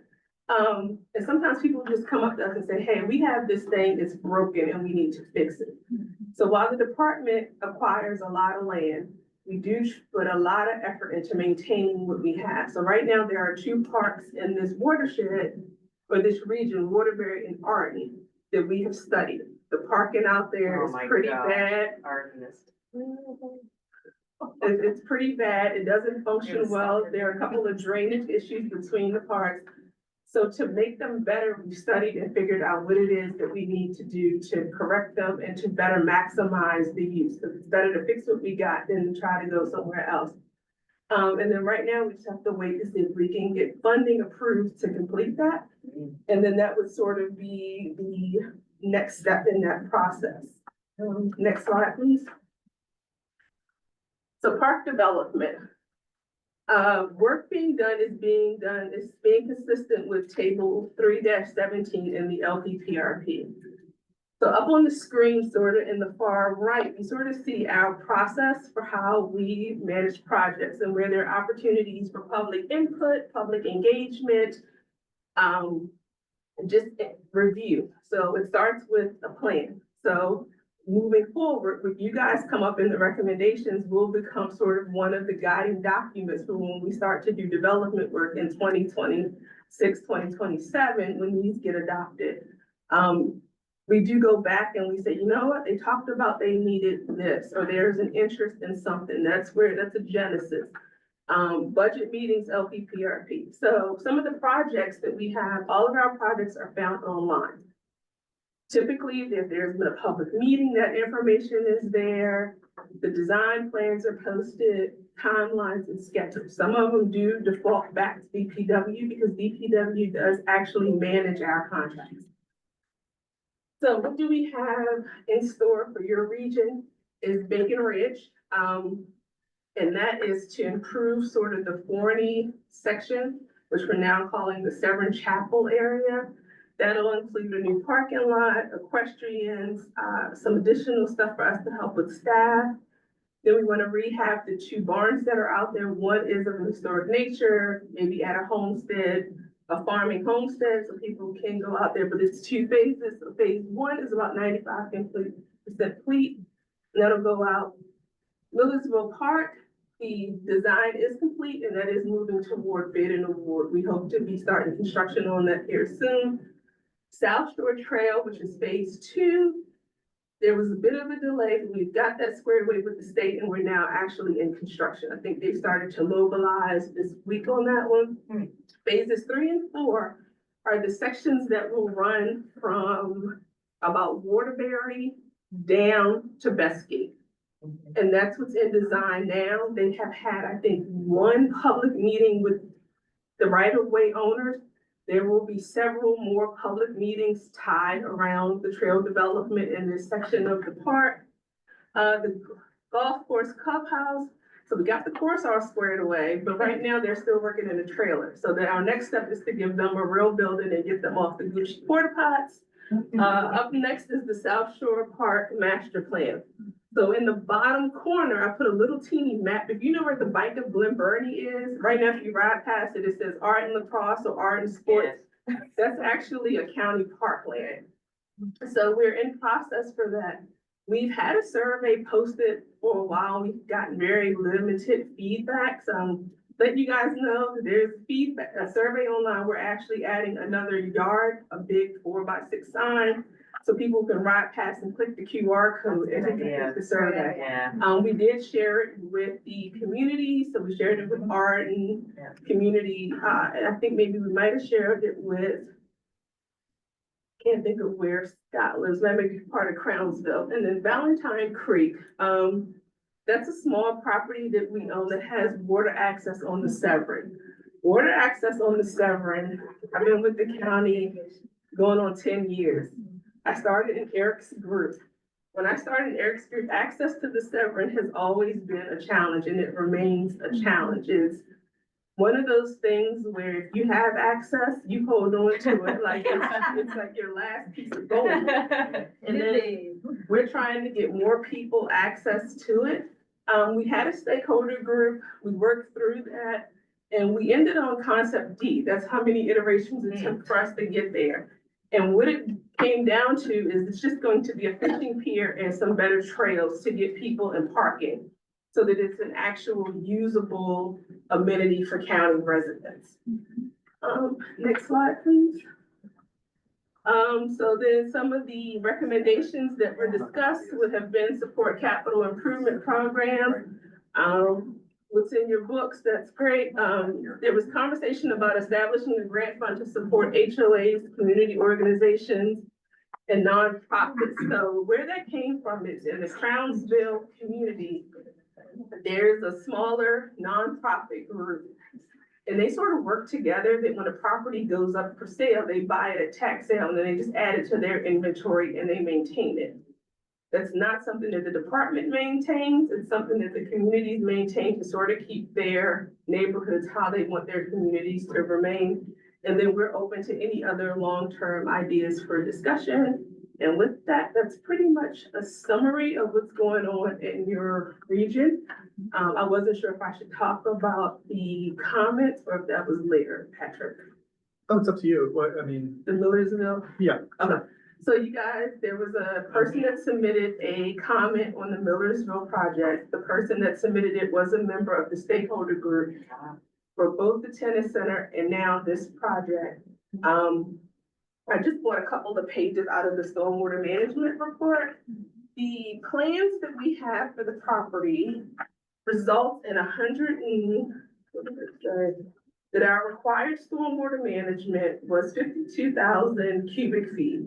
And sometimes people just come up to us and say, hey, we have this thing, it's broken and we need to fix it. So while the department acquires a lot of land, we do put a lot of effort into maintaining what we have. So right now there are 2 parks in this watershed for this region, Waterbury and Arden, that we have studied. The parking out there is pretty bad. It's pretty bad. It doesn't function well. There are a couple of drainage issues between the parks. So to make them better, we studied and figured out what it is that we need to do to correct them and to better maximize the use. So it's better to fix what we got than to try to go somewhere else. And then right now we just have to wait to see if we can get funding approved to complete that. And then that would sort of be the next step in that process. Next slide, please. So park development. Work being done is being consistent with table 3-17 in the LPPRP. So up on the screen, sort of in the far right, you sort of see our process for how we manage projects and where there are opportunities for public input, public engagement, just review. So it starts with a plan. So moving forward, when you guys come up in the recommendations, will become sort of one of the guiding documents for when we start to do development work in 2026, 2027, when these get adopted. We do go back and we say, you know what, they talked about they needed this, or there's an interest in something. That's a genesis. Budget meetings, LPPRP. So some of the projects that we have, all of our projects are found online. Typically, if there's been a public meeting, that information is there. The design plans are posted, timelines and sketches. Some of them do default back to DPW because DPW does actually manage our contracts. So what do we have in store for your region is Bacon Ridge. And that is to improve sort of the Forney section, which we're now calling the Severn Chapel area. That'll include a new parking lot, equestrians, some additional stuff for us to help with staff. Then we want to rehab the 2 barns that are out there. One is of historic nature, maybe at a homestead, a farming homestead, so people can go out there, but it's 2 phases. So phase 1 is about 95% complete, and that'll go out. Millersville Park, the design is complete and that is moving toward bid and award. We hope to be starting construction on that here soon. South Shore Trail, which is phase 2. There was a bit of a delay, but we've got that squared away with the state and we're now actually in construction. I think they've started to mobilize this week on that one. Phases 3 and 4 are the sections that will run from about Waterbury down to Bestgate. And that's what's in design now. They have had, I think, 1 public meeting with the right-of-way owners. There will be several more public meetings tied around the trail development in this section of the park. The golf course clubhouse. So we got the course all squared away, but right now they're still working in a trailer. So that our next step is to give them a real building and get them off the Gucci porta pots. Up next is the South Shore Park Master Plan. So in the bottom corner, I put a little teeny map. If you know where the Bike of Glen Burnie is, right now if you ride past it, it says art and lacrosse or art and sports. That's actually a county parkland. So we're in process for that. We've had a survey posted for a while. We've gotten very limited feedback. So let you guys know there's feedback, a survey online. We're actually adding another yard, a big 4x6 sign. So people can ride past and click the QR code and take the survey. We did share it with the community, so we shared it with art and community. And I think maybe we might have shared it with, can't think of where Scott lives, that may be part of Crownsville. And then Valentine Creek, that's a small property that we own that has water access on the Severn. Water access on the Severn, I've been with the county going on 10 years. I started in Eric's group. When I started in Eric's group, access to the Severn has always been a challenge and it remains a challenge. It's one of those things where if you have access, you hold on to it like it's like your last piece of gold. And then we're trying to get more people access to it. We had a stakeholder group, we worked through that, and we ended on concept D. That's how many iterations it took for us to get there. And what it came down to is it's just going to be a fishing pier and some better trails to get people in parking so that it's an actual usable amenity for county residents. Next slide, please. So then some of the recommendations that were discussed would have been support capital improvement program. What's in your books, that's great. There was conversation about establishing a grant fund to support HOAs, community organizations, and nonprofits. So where that came from is in the Crownsville community, there's a smaller nonprofit group. And they sort of work together that when a property goes up for sale, they buy it at tax sale and then they just add it to their inventory and they maintain it. That's not something that the department maintains. It's something that the communities maintain to sort of keep their neighborhoods how they want their communities to remain. And then we're open to any other long-term ideas for discussion. And with that, that's pretty much a summary of what's going on in your region. I wasn't sure if I should talk about the comments or if that was later, Patrick. Oh, it's up to you. What, I mean, The Millersville. yeah. Okay, so you guys, there was a person that submitted a comment on the Millersville project. The person that submitted it was a member of the stakeholder group for both the tennis center and now this project. I just brought a couple of pages out of the stormwater management report. The plans that we have for the property result in 100 and, what did it say? That our required stormwater management was 52,000 cubic feet.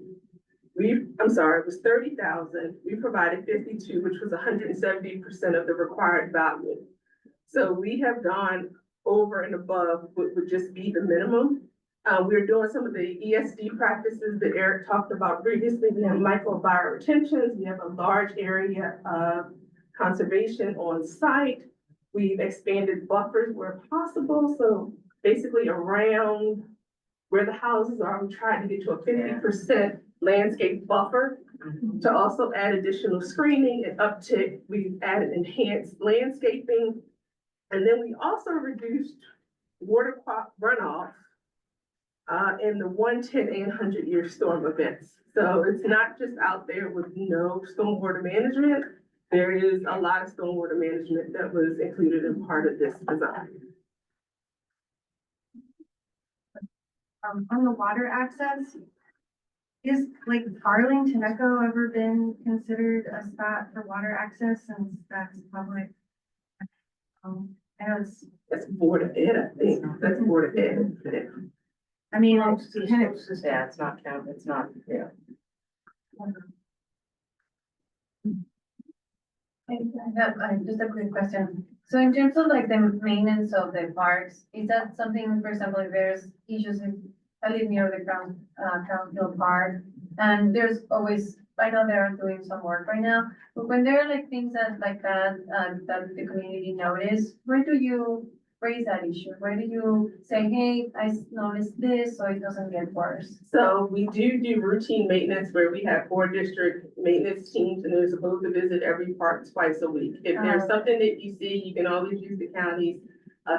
I'm sorry, it was 30,000. We provided 52, which was 170% of the required value. So we have gone over and above what would just be the minimum. We're doing some of the ESD practices that Eric talked about previously. We have microbial retentions. We have a large area of conservation on site. We've expanded buffers where possible. So basically around where the houses are, we tried to get to a 50% landscape buffer. To also add additional screening and uptick, we've added enhanced landscaping. And then we also reduced water runoff in the 110 and 100-year storm events. So it's not just out there with no stormwater management. There is a lot of stormwater management that was included in part of this design. On the water access, is like Arlington Echo ever been considered a spot for water access since that's public? As, That's Board of Ed, I think. That's Board of Ed. I mean, it's kind of, Yeah, it's not counted, it's not, yeah. I have just a quick question. So in terms of like the maintenance of the parks, is that something, for example, if there's issues in, I live near the Crown Park, and there's always, I know they're doing some work right now, but when there are like things that like that, that the community notice, where do you raise that issue? Where do you say, hey, I noticed this, so it doesn't get worse? So we do routine maintenance where we have 4 district maintenance teams and they're supposed to visit every park twice a week. If there's something that you see, you can always use the county's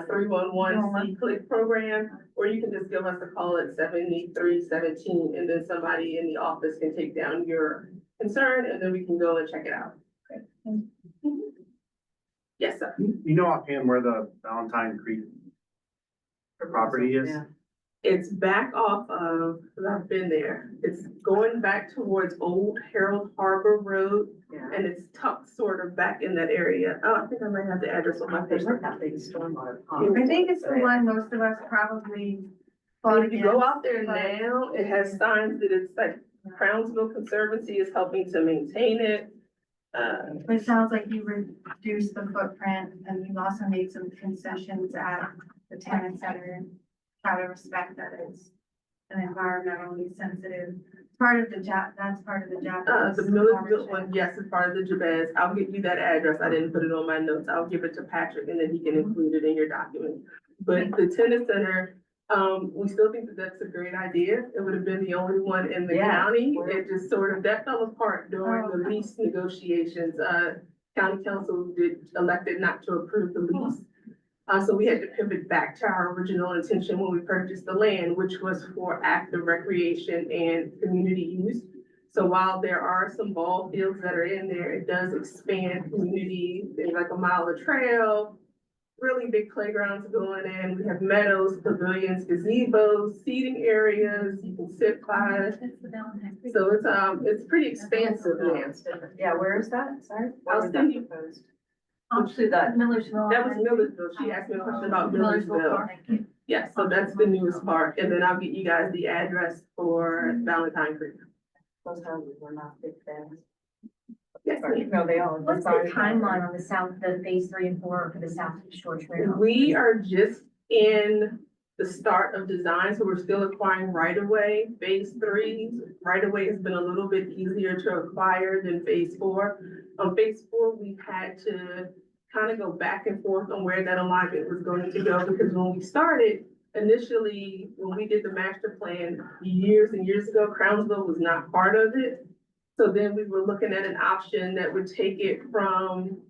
311 C-Click program, or you can just give us a call at 7317 and then somebody in the office can take down your concern and then we can go and check it out. Yes, sir. You know offhand where the Valentine Creek property is? Yeah. It's back off of, because I've been there, it's going back towards Old Harold Harbor Road, Yeah. and it's tucked sort of back in that area. Oh, I think I might have the address on my There's paper. not that big stormwater. I think it's the one most of us probably fought If you go against. out there now, it has signs that it's like Crownsville Conservancy is helping to maintain it. But it sounds like you reduced the footprint and you've also made some concessions at the tenant center. Try to respect that it's an environmentally sensitive, part of the that's part of the job. The Millersville one, yes, is part of the Jabez. I'll give you that address. I didn't put it on my notes. I'll give it to Patrick and then he can include it in your document. But the tennis center, we still think that that's a great idea. It would have been the only one in the Yeah. county. It just sort of, that fell apart during the lease negotiations. County council elected not to approve the lease. So we had to pivot back to our original intention when we purchased the land, which was for active recreation and community use. So while there are some ball fields that are in there, it does expand community. There's like a mile of trail, really big playgrounds going in. We have meadows, pavilions, gazebos, seating areas. You can sit by. So it's pretty expansive now. Yeah, where is that? Sorry? I'll Where was send that you- proposed? Actually, that Millersville. That was Millersville. She asked me a question about Millersville. Park. Yes, so that's the newest part. And then I'll get you guys the address for Valentine Creek. Those houses were not big fans. Yes, ma'am. No, they are. What's the timeline on the south, the phase 3 and 4 for the South Shore Trail? We are just in the start of design, so we're still acquiring right of way. Phase 3, right of way has been a little bit easier to acquire than phase 4. On phase 4, we've had to kind of go back and forth on where that alignment was going to go, because when we started, initially, when we did the master plan years and years ago, Crownsville was not part of it. So then we were looking at an option that would take it from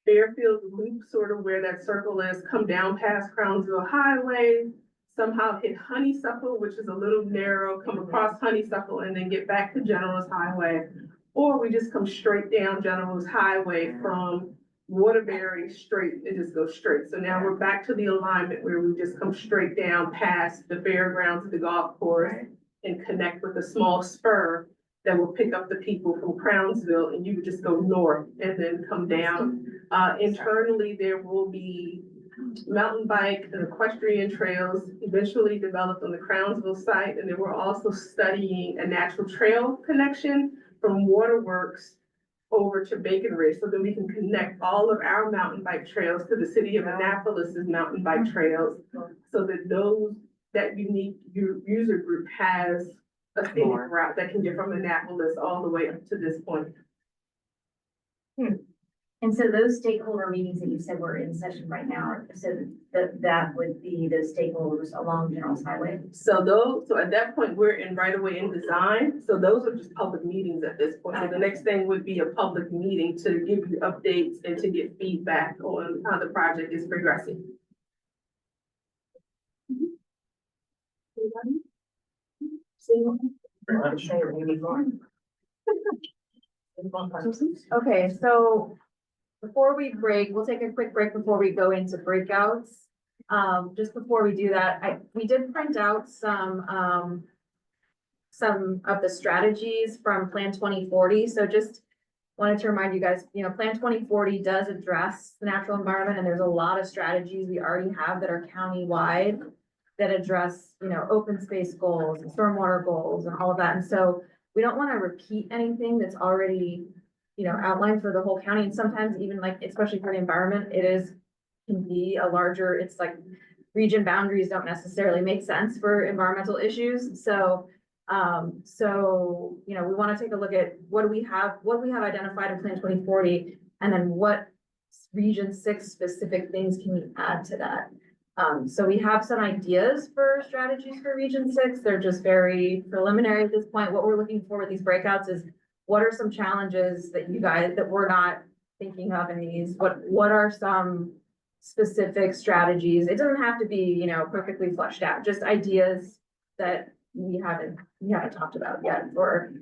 Fairfield Loop, sort of where that circle is, come down past Crownsville Highway, somehow hit Honeysuckle, which is a little narrow, come across Honeysuckle and then get back to General's Highway. Or we just come straight down General's Highway from Waterbury straight and just go straight. So now we're back to the alignment where we just come straight down past the fairgrounds, the golf course, and connect with a small spur that will pick up the people from Crownsville, and you would just go north and then come down. Internally, there will be mountain bike and equestrian trails eventually developed on the Crownsville site, and then we're also studying a natural trail connection from Waterworks over to Bacon Ridge, so that we can connect all of our mountain bike trails to the city of Annapolis's mountain bike trails, so that that unique user group has a scenic route that can get from Annapolis all the way up to this point. And so those stakeholder meetings that you said were in session right now, so that would be the stakeholders along General's Highway? So at that point, we're in right away in design. So those are just public meetings at this point. So the next thing would be a public meeting to give you updates and to get feedback on how the project is progressing. Okay, so before we break, we'll take a quick break before we go into breakouts. Just before we do that, we did print out some of the strategies from Plan 2040. So just wanted to remind you guys, Plan 2040 does address the natural environment, and there's a lot of strategies we already have that are countywide that address, open space goals and stormwater goals and all of that. And so we don't want to repeat anything that's already, outlined for the whole county. And sometimes even especially for the environment, can be a larger, it's like region boundaries don't necessarily make sense for environmental issues. So, we want to take a look at what we have identified in Plan 2040, and then what Region 6 specific things can we add to that. So we have some ideas for strategies for Region 6. They're just very preliminary at this point. What we're looking for with these breakouts is what are some challenges that we're not thinking of in these? What are some specific strategies? It doesn't have to be, perfectly fleshed out, just ideas that we haven't talked about yet, or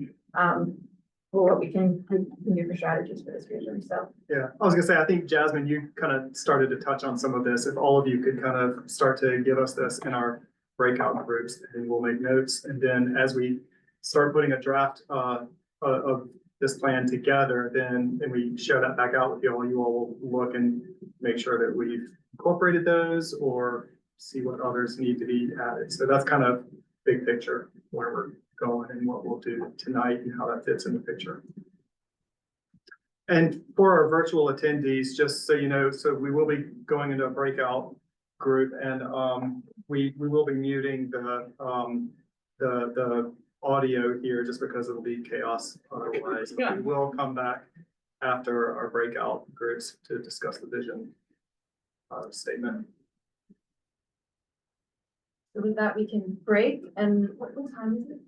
what we can do for strategies for this region. So Yeah, I was gonna say, I think Jasmine, you kind of started to touch on some of this. If all of you could kind of start to give us this in our breakout groups, and we'll make notes. And then as we start putting a draft of this plan together, then we share that back out with you all will look and make sure that we've incorporated those or see what others need to be added. So that's kind of big picture where we're going and what we'll do tonight and how that fits in the picture. And for our virtual attendees, just so you know, so we will be going into a breakout group, and we will be muting the audio here just because it'll be chaos otherwise. But we will come back after our breakout groups to discuss the vision statement. with that, we can break. And what time is it?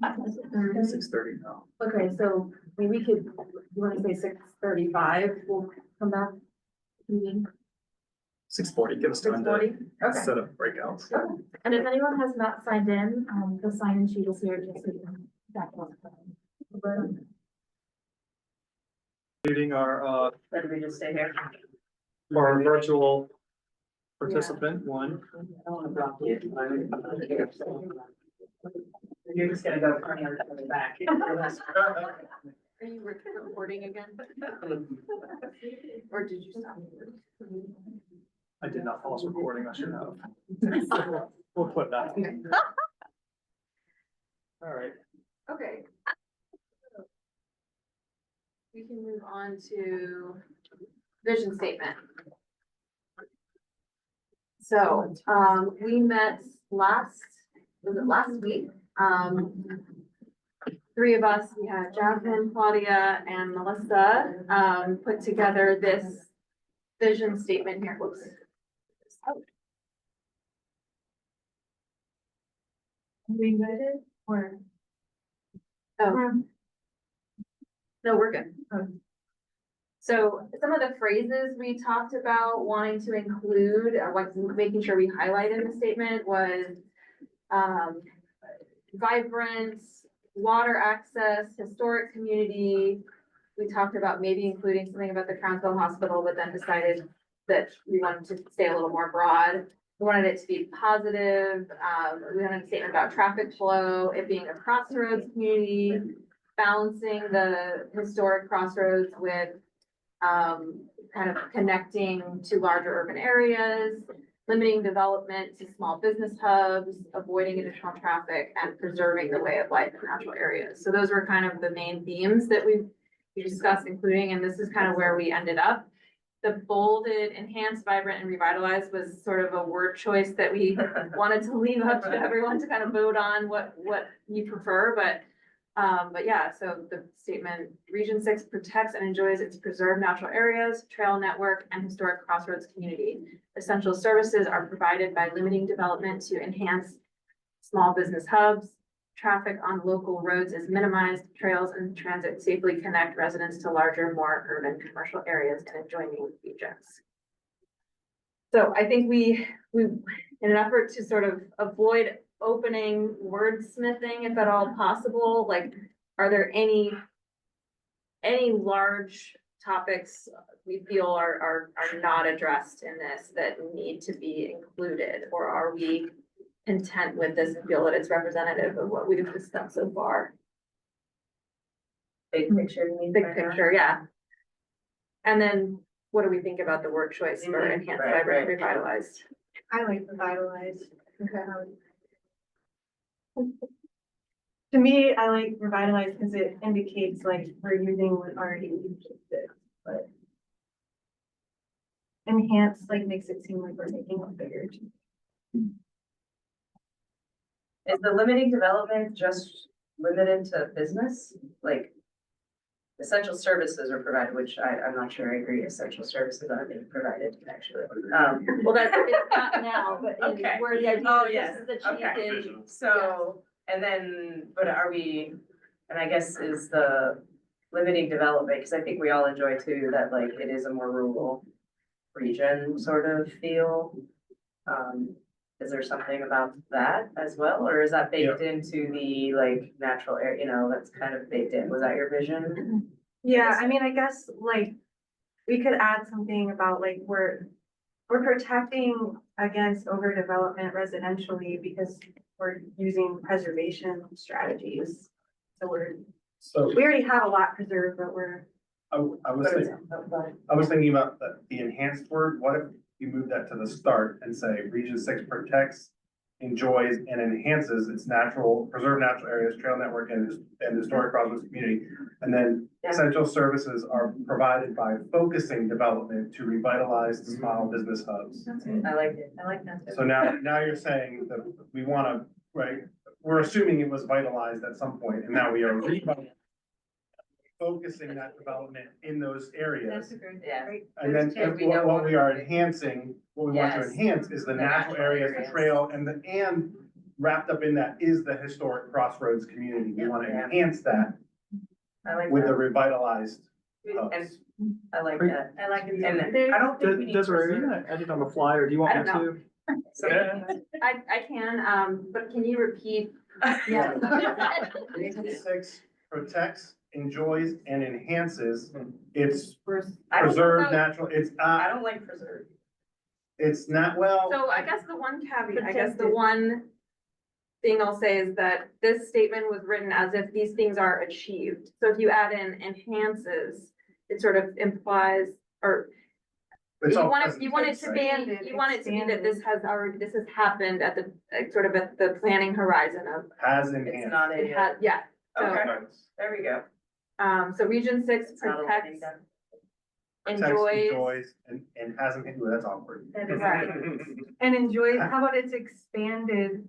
6:30 now. Okay, so maybe we could, you want to say 6:35, we'll come back. 6:40, give us time to 6:40, okay. set up breakouts. Okay. And if anyone has not signed in, the sign-in sheet is here just so you can back one. Muting our Let me just stay here. our virtual participant one. I want to block you. You're just gonna go front and coming back. Are you recording again? Or did you stop? I did not pause recording, I should have. We'll put that. All right. Okay. We can move on to vision statement. So, we met last week? Three of us, we had Jasmine, Claudia, and Melissa, put together this vision statement here. Whoops. We read it or? Oh. No, we're good. So some of the phrases we talked about wanting to include, like making sure we highlight in the statement was vibrant, water access, historic community. We talked about maybe including something about the Crownsville Hospital, but then decided that we wanted to stay a little more broad. We wanted it to be positive. We wanted a statement about traffic flow, it being a crossroads community, balancing the historic crossroads with kind of connecting to larger urban areas, limiting development to small business hubs, avoiding additional traffic, and preserving the way of life in natural areas. So those were kind of the main themes that we discussed, including, and this is kind of where we ended up. The bolded, enhanced, vibrant, and revitalized was sort of a word choice that we wanted to leave up to everyone to kind of vote on what you prefer, but yeah, so the statement, Region 6 protects and enjoys its preserved natural areas, trail network, and historic crossroads community. Essential services are provided by limiting development to enhance small business hubs. Traffic on local roads is minimized. Trails and transit safely connect residents to larger, more urban commercial areas and adjoining regions. So I think we, in an effort to sort of avoid opening wordsmithing, if at all possible, like, are there any large topics we feel are not addressed in this that need to be included, or are we content with this and feel that it's representative of what we've discussed so far? Big picture, you mean? Big picture, yeah. And then what do we think about the word choice for enhanced, Right, vibrant, right. revitalized? I like revitalized. Okay. To me, I like revitalized because it indicates like we're using what already existed, but enhanced like makes it seem like we're making it bigger. Is the limiting development just limited to business? Like, essential services are provided, which I'm not sure I agree, essential services aren't being provided, actually. Well, that's, it's not now, but Okay. where the idea Oh, is yes. this is achieved Okay. in. So, and then, but are we, and I guess is the limiting development, because I think we all enjoy too, that like it is a more rural region sort of feel. Is there something about that as well, or is that baked into the like natural air, that's kind of baked in? Was that your vision? Yeah, I mean, I guess like we could add something about like we're protecting against overdevelopment residentially because we're using preservation strategies. So we already have a lot preserved, but we're. I was thinking about the enhanced word. What if you move that to the start and say Region 6 protects, enjoys, and enhances its preserved natural areas, trail network, and historic crossroads community. And then essential services are provided by focusing development to revitalize the small business hubs. I like it, I like that too. So now you're saying that we wanna, right, we're assuming it was vitalized at some point, and now we are focusing that development in those areas. Yeah. And then Because we don't what want we are enhancing, what we want to Yes. enhance is the natural areas, the trail, and wrapped up in that is the historic crossroads community. We want to Yeah. enhance that I like with the that. revitalized And hubs. I like that. I like it. And I don't think we need. Desiree, are you preserve- gonna edit on the fly, or do you want I me don't to? I can, but can you repeat? Region 6 protects, enjoys, and enhances its I don't preserved know. natural, I don't like preserve. it's not, well. So I guess the one caveat, I guess the one thing I'll say is that this statement was written as if these things are achieved. So if you add in enhances, it sort of implies, or It's you all want it present to be, Expanded, you want it to be that this has happened at the, like, sort of at the planning horizon of, Has It's enhanced. not it a. had, yeah. So, Okay, there we go. So Region 6 It's not a protects, limiting done. Protects, enjoys. and hasn't, ooh, that's awkward. Right. And enjoy, how about it's expanded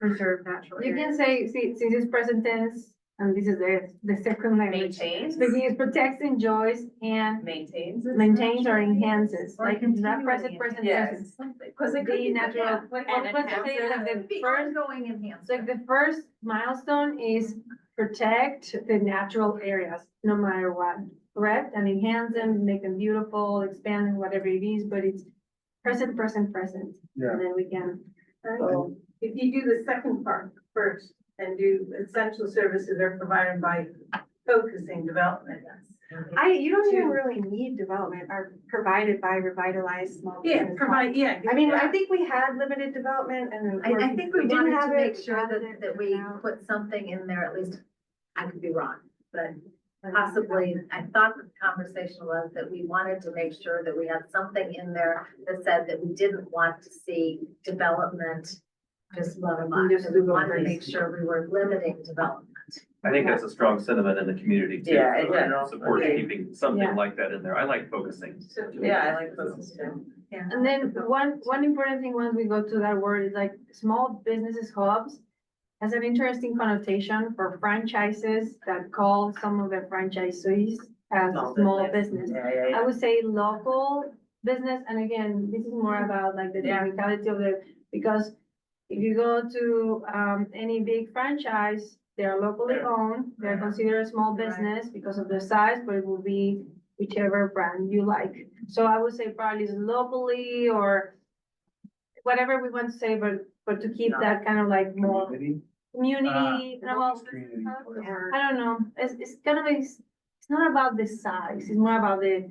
preserved natural You areas? can say, see, since it's present tense, and this is the second language. Maintains, Speaking is protects, enjoys, and maintains. maintains or enhances, Or like not present, continually present, Yes. present. Because it could The be natural, like and let's say like the first, Ongoing enhancement. like the first milestone is protect the natural areas, no matter what, correct? And enhance them, make them beautiful, expand them, whatever it is, but it's present, present, present. Yeah. And then we can, So if you do the second part first and do essential services are provided by focusing development. You don't even really need development, are provided by revitalized small Yeah, business. provide, yeah. I mean, I think we had limited development and. I think we didn't wanted have to make it, sure added that, it, that we now. put something in there, at least, I could be wrong, but possibly, I thought the conversation was that we wanted to make sure that we had something in there that said that we didn't want to see development just run amok. Just We wanted to make sure we were limiting development. I think that's a strong sentiment in the community too. Yeah, in so general. Support Okay. keeping something Yeah. like that in there. I like focusing. Yeah, I like those too. and then one important thing once we go to that word is like small businesses hubs has an interesting connotation for franchises that call some of the franchisees as small business. Yeah. I would say local business, and again, this is more about like the Yeah. technicality of the, because if you go to, any big franchise, they're locally owned, they're considered a small business because of their size, but it will be whichever brand you like. So I would say probably is locally or whatever we want to say, but to keep that kind of like more community, Community. I don't know, it's kind of, it's not about the size, it's more about the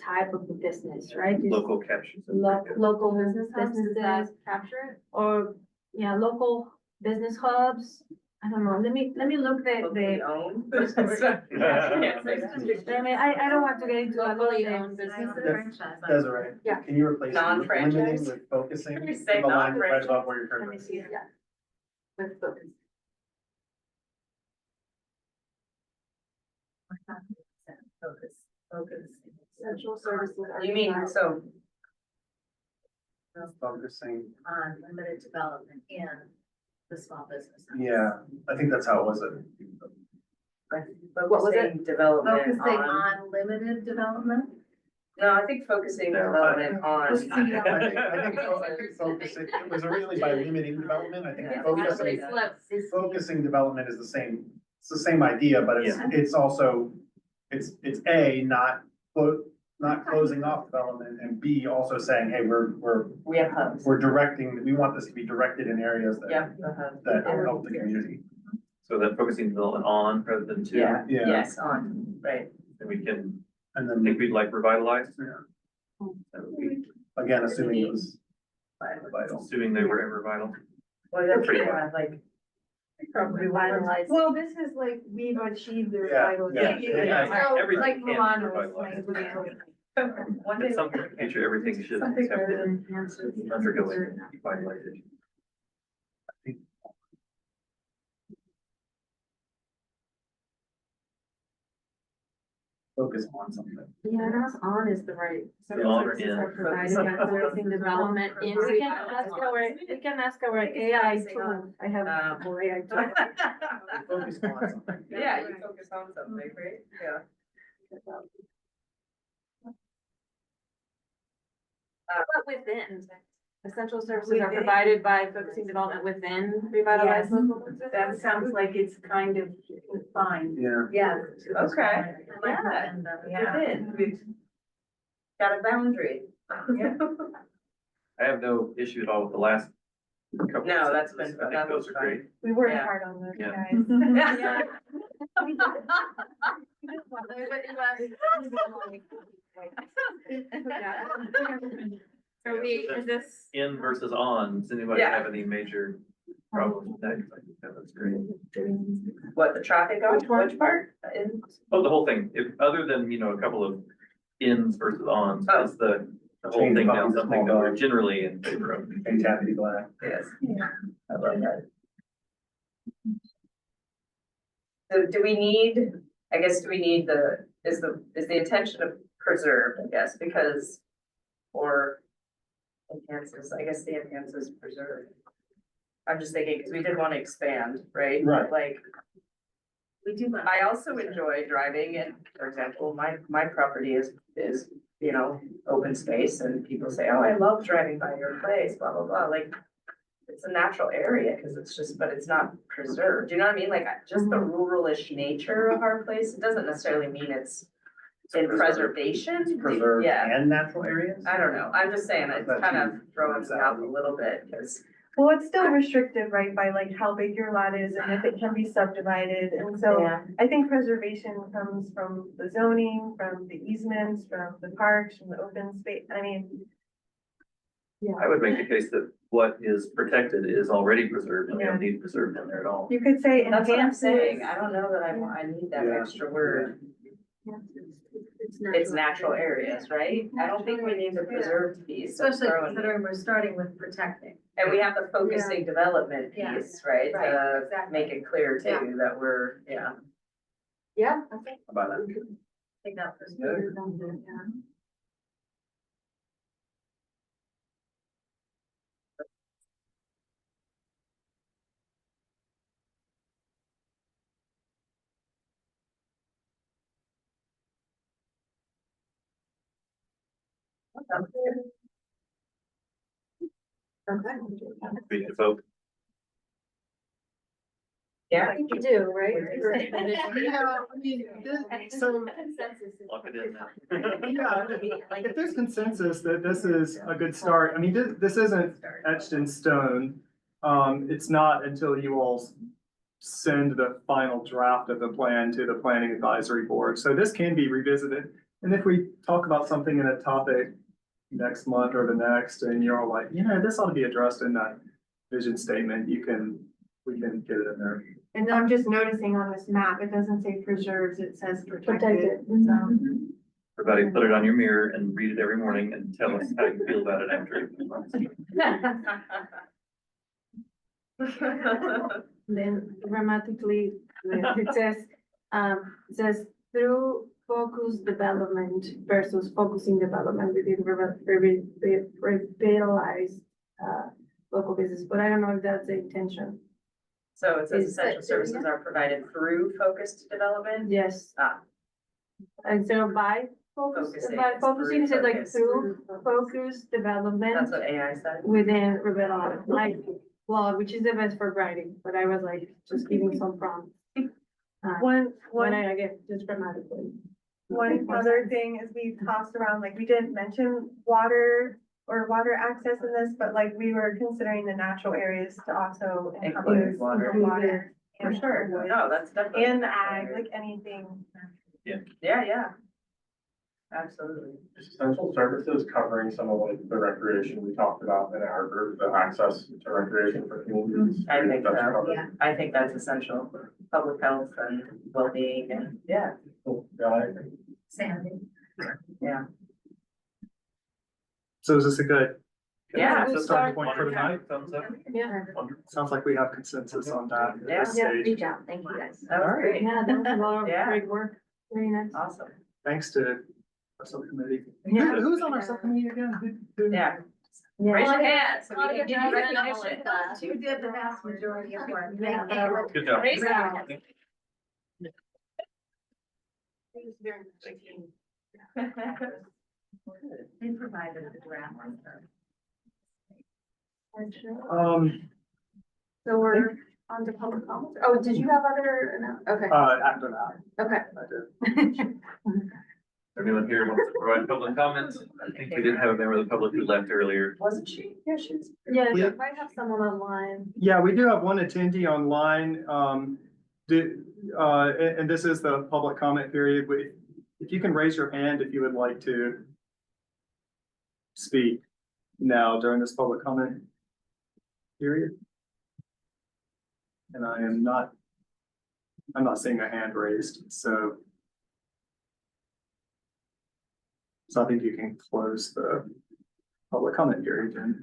type of the business, right? It's Local captions. local Business hubs, does that businesses, capture it? or, yeah, local business hubs. I don't know, let me look the, owned. I mean, I don't want to get into a Locally lot owned of businesses. Franchise. Desiree, Yeah. can you replace Non-franchise? limiting with focusing? Can we say The line right non-franchise? above where you're Let me currently. see, yeah. With focus. Focus. Central services are. You mean, so, Focusing, On limited development in the small business. yeah, I think that's how it was. was it? focusing development Focusing on, on limited development? no, I think focusing No, development on. I think focusing, it was originally by limiting development, I think focusing development is the same, it's the same idea, but it's also, it's A, not closing off development, and B, also saying, hey, We have hubs. we're directing, we want this to be directed in areas Yep, the hubs. that help the community. So that focusing development on rather than to. Yeah, Yeah. yes, on, right. And we can, And I think then, we'd like revitalized. Yeah. That would be, again, assuming it was vital. assuming they were ever vital. Well, that's Pretty yeah, like. Probably revitalize. Well, this is like, we've achieved the Yeah, revitalization. yeah. So, Everything like can be Milano revitalized. explained. One day. At some point in the future, everything should have to undergo revitalization. Focus on something. Yeah, that's on is the right. Yeah, on or Services in. are provided by focusing development in. We can ask our AI tool, I have a couple AI tools. Focus on something. Yeah, you focus on something, right? Yeah. But within, essential services are provided by focusing development within revitalized local businesses. That sounds like it's kind of fine. Yeah. Yeah. Okay. I like Yeah. that, and, yeah. Within. Got a boundary. I have no issue at all with the last couple. No, of that's sentences. been- I that think those was are great. We worked Yeah. hard on those, Yeah. guys. Are we, is this? In versus on, does anybody Yeah. have any major problems with that? 'Cause I think that was great. What, the traffic on, which part? Oh, the whole thing, if, other than, a couple of ins versus ons, Oh. is the whole Change thing puppy now to something small that we're dog. generally in favor of. And Kathy Black. Yes. I love that. So do we need, I guess, do we need is the intention of preserved, I guess, because, or enhances, I guess the enhances preserved. I'm just thinking, because we did want to expand, right? Right. Like, We do want. I also enjoy driving and, for example, my property is, open space and people say, oh, I love driving by your place, blah, blah, blah, like. it's a natural area, cause it's just, but it's not preserved, do you know what I mean? Like, just the ruralish nature of our place, it doesn't necessarily mean it's in preservation. Preserved Yeah, and natural areas? I don't know, I'm just saying, it's kind of throwing it out a little bit, cause Well, it's still restricted, right, by like how big your lot is and if it can be subdivided, and so yeah. I think preservation comes from the zoning, from the easements, from the parks, from the open space, I mean. I would make the case that what is protected is already preserved and we don't need preserved in there at all. You could say That's what I'm saying, enhances. I don't know that I need that Yeah. extra word. It's natural areas, right? I don't think we need the preserved piece. That's Especially throwing- considering we're starting with protecting. And we have the focusing development Yeah. piece, right? Right, To exactly. make it clear Yeah. too, that we're, yeah. Yeah, okay. About that. Take that first. We can vote. Yeah. I think you do, right? So, Lock it in now. yeah, if there's consensus that this is a good start, I mean, this isn't etched in stone. It's not until you all send the final draft of the plan to the planning advisory board. So this can be revisited. And if we talk about something in a topic next month or the next, and you're all like, you know, this ought to be addressed in that vision statement, we can get it in there. And I'm just noticing on this map, it doesn't say preserves, it says protected, Protected. so. Everybody put it on your mirror and read it every morning and tell us how you feel about it after. Then grammatically, it says through focused development versus focusing development within revitalized, local business, but I don't know if that's the intention. So it says Is essential that- services are provided through focused development. Yes. Ah. Instead of by focusing, it says like through focused development That's what AI said. within revitalized, like, well, which is the best for writing, but I was like, just giving some prompts. One, When I get just grammatically. one other thing is we tossed around, like, we didn't mention water or water access in this, but like, we were considering the natural areas to also Include encompass water. water. For and- sure, no, that's definitely. And the ag, like anything. Yeah. Absolutely. Essential services covering some of like the recreation we talked about in our group, the access to recreation for communities. I think That's so. covered. Yeah. I think that's essential for public health and well-being and, yeah, Cool. Yeah, I agree. Sandy. yeah. So is this a good Yeah. starting point for tonight? Thumbs up. Yeah. Sounds like we have consensus on that at Yeah. this Yeah, stage. great job, thank you guys. That was All right. great. Yeah, that was a lot of Yeah. great work. Very nice. Awesome. Thanks to our subcommittee. Yeah. Who's on our subcommittee again? Who- Yeah. Yeah. Raise your hand so we Claudia can give you does recognition. You did the vast majority of work. Yeah. Good job. Raise your hand. They provided the draft. So we're on to public comments. Oh, did you have other, no, okay, After that, okay. I did. Anyone here wants to provide public comments? I think we did have a member of the public who left earlier. Wasn't she? Yeah, she was. Yeah, Yeah. you might have someone online. Yeah, we do have one attendee online. And this is the public comment period. If you can raise your hand if you would like to speak now during this public comment period. And I'm not seeing a hand raised, so. So I think you can close the public comment period then.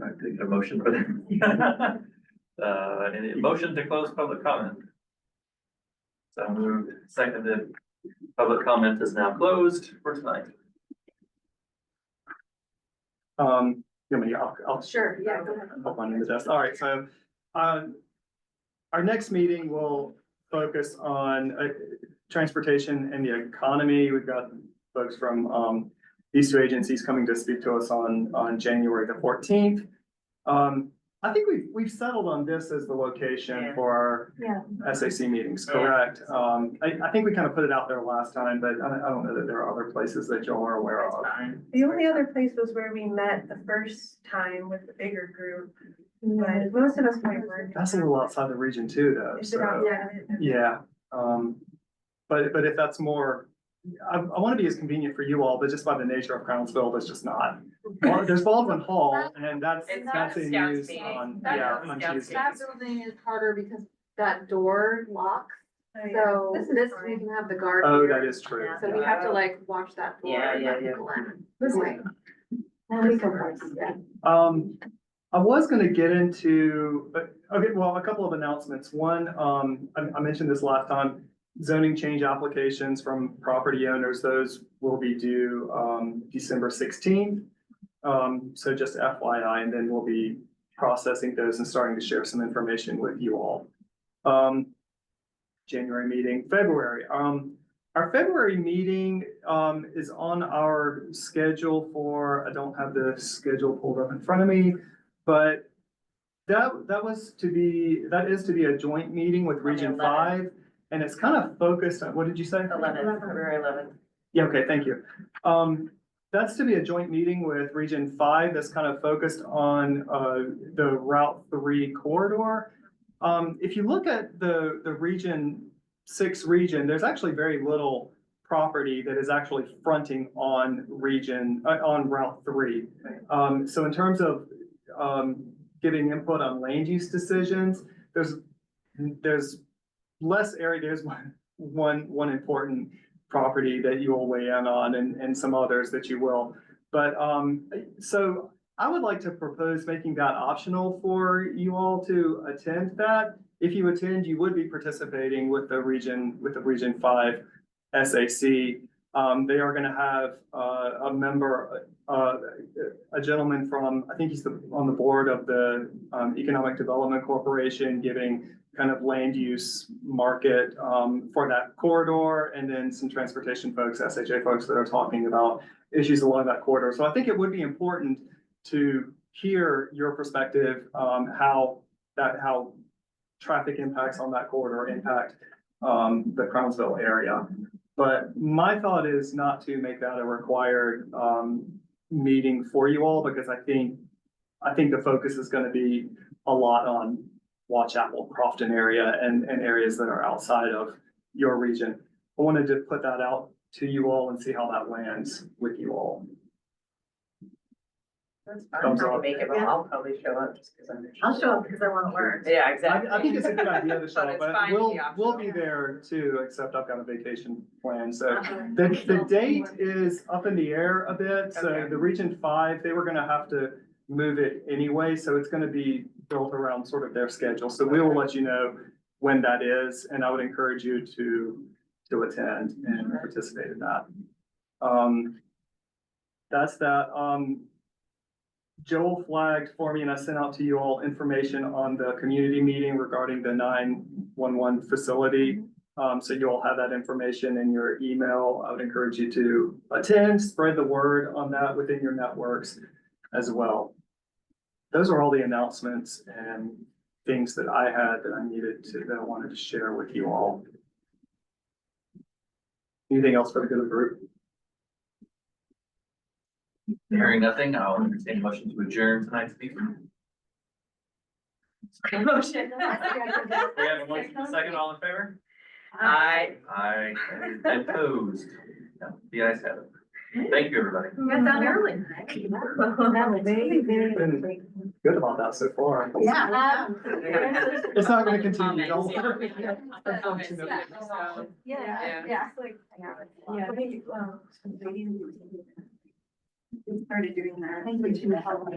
I take a motion for that. Any motion to close public comment? So moved, seconded. Public comment is now closed for tonight. I'll Sure, yeah, go ahead. Up on the desk. All right, so, our next meeting will focus on, transportation and the economy. We've got folks from, these two agencies coming to speak to us on January the 14th. I think we've settled on this as the location for our Yeah. SAC meetings, correct? I think we kind of put it out there last time, but I don't know that there are other places that y'all are aware of. The only other place was where we met the first time with the bigger group, but most of us might work. That's a little outside the region too, though, Is it so, outside? yeah. But if that's more, I want to be as convenient for you all, but just by the nature of Crownsville, that's just not. Well, there's Baldwin Hall, and that's It's in Scouts use meeting. on, That yeah, is on Scouts Tuesday. That building is harder because that door locks, Oh, yeah. so This is this, fine. we can have the guard Oh, here. that is true. So we have to like watch that door Yeah, and let yeah, people in. This is Right. And we can voice, yeah. I was gonna get into, but, okay, well, a couple of announcements. One, I mentioned this last time, zoning change applications from property owners, those will be due, December 16th. So just FYI, and then we'll be processing those and starting to share some information with you all. January meeting, February. Our February meeting, is on our schedule for, I don't have the schedule pulled up in front of me, but that is to be a joint meeting with Region 5, and it's kind of focused on, what did you say? February 11th. Yeah, okay, thank you. That's to be a joint meeting with Region 5 that's kind of focused on the Route 3 corridor. If you look at the Region 6 region, there's actually very little property that is actually fronting on Route 3. So in terms of giving input on land use decisions, there's less area, there's one important property that you will weigh in on and some others that you will. But so I would like to propose making that optional for you all to attend that. If you attend, you would be participating with the Region 5 SAC. They are gonna have a member, a gentleman from, I think he's on the board of the Economic Development Corporation, giving kind of land use market for that corridor, and then some transportation folks, SHA folks that are talking about issues along that corridor. So I think it would be important to hear your perspective, how traffic impacts on that corridor impact the Crownsville area. But my thought is not to make that a required meeting for you all, because I think the focus is going to be a lot on Watch Apple, Crofton area and areas that are outside of your region. I wanted to put that out to you all and see how that lands with you all. That's Thumbs fine. up. Make it, well, I'll probably show up just because I'm. I'll show up because I want to learn. Yeah, exactly. I think it's a good idea to show, But it's but fine to be we'll be optional. there too, except I've got a vacation plan, so. The date is up in the air a bit, so Okay. the Region 5, they were gonna have to move it anyway, so it's gonna be built around sort of their schedule, so we will let you know when that is, and I would encourage you to attend and participate in that. That's that. Joel flagged for me, and I sent out to you all information on the community meeting regarding the 911 facility. So you all have that information in your email. I would encourage you to attend, spread the word on that within your networks as well. Those are all the announcements and things that I had that I wanted to share with you all. Anything else for the good of the group? Hearing nothing, I'll entertain a motion to adjourn tonight's meeting. Motion. We have a motion, a second, all in favor? Aye. Aye. Opposed? No, the ayes have it. Thank you, everybody. We got done early. Been good about that so far. Yeah. It's not gonna continue, don't worry. Yeah. Unfortunately. Yeah. Yeah, I think, we started doing that. I think we should help.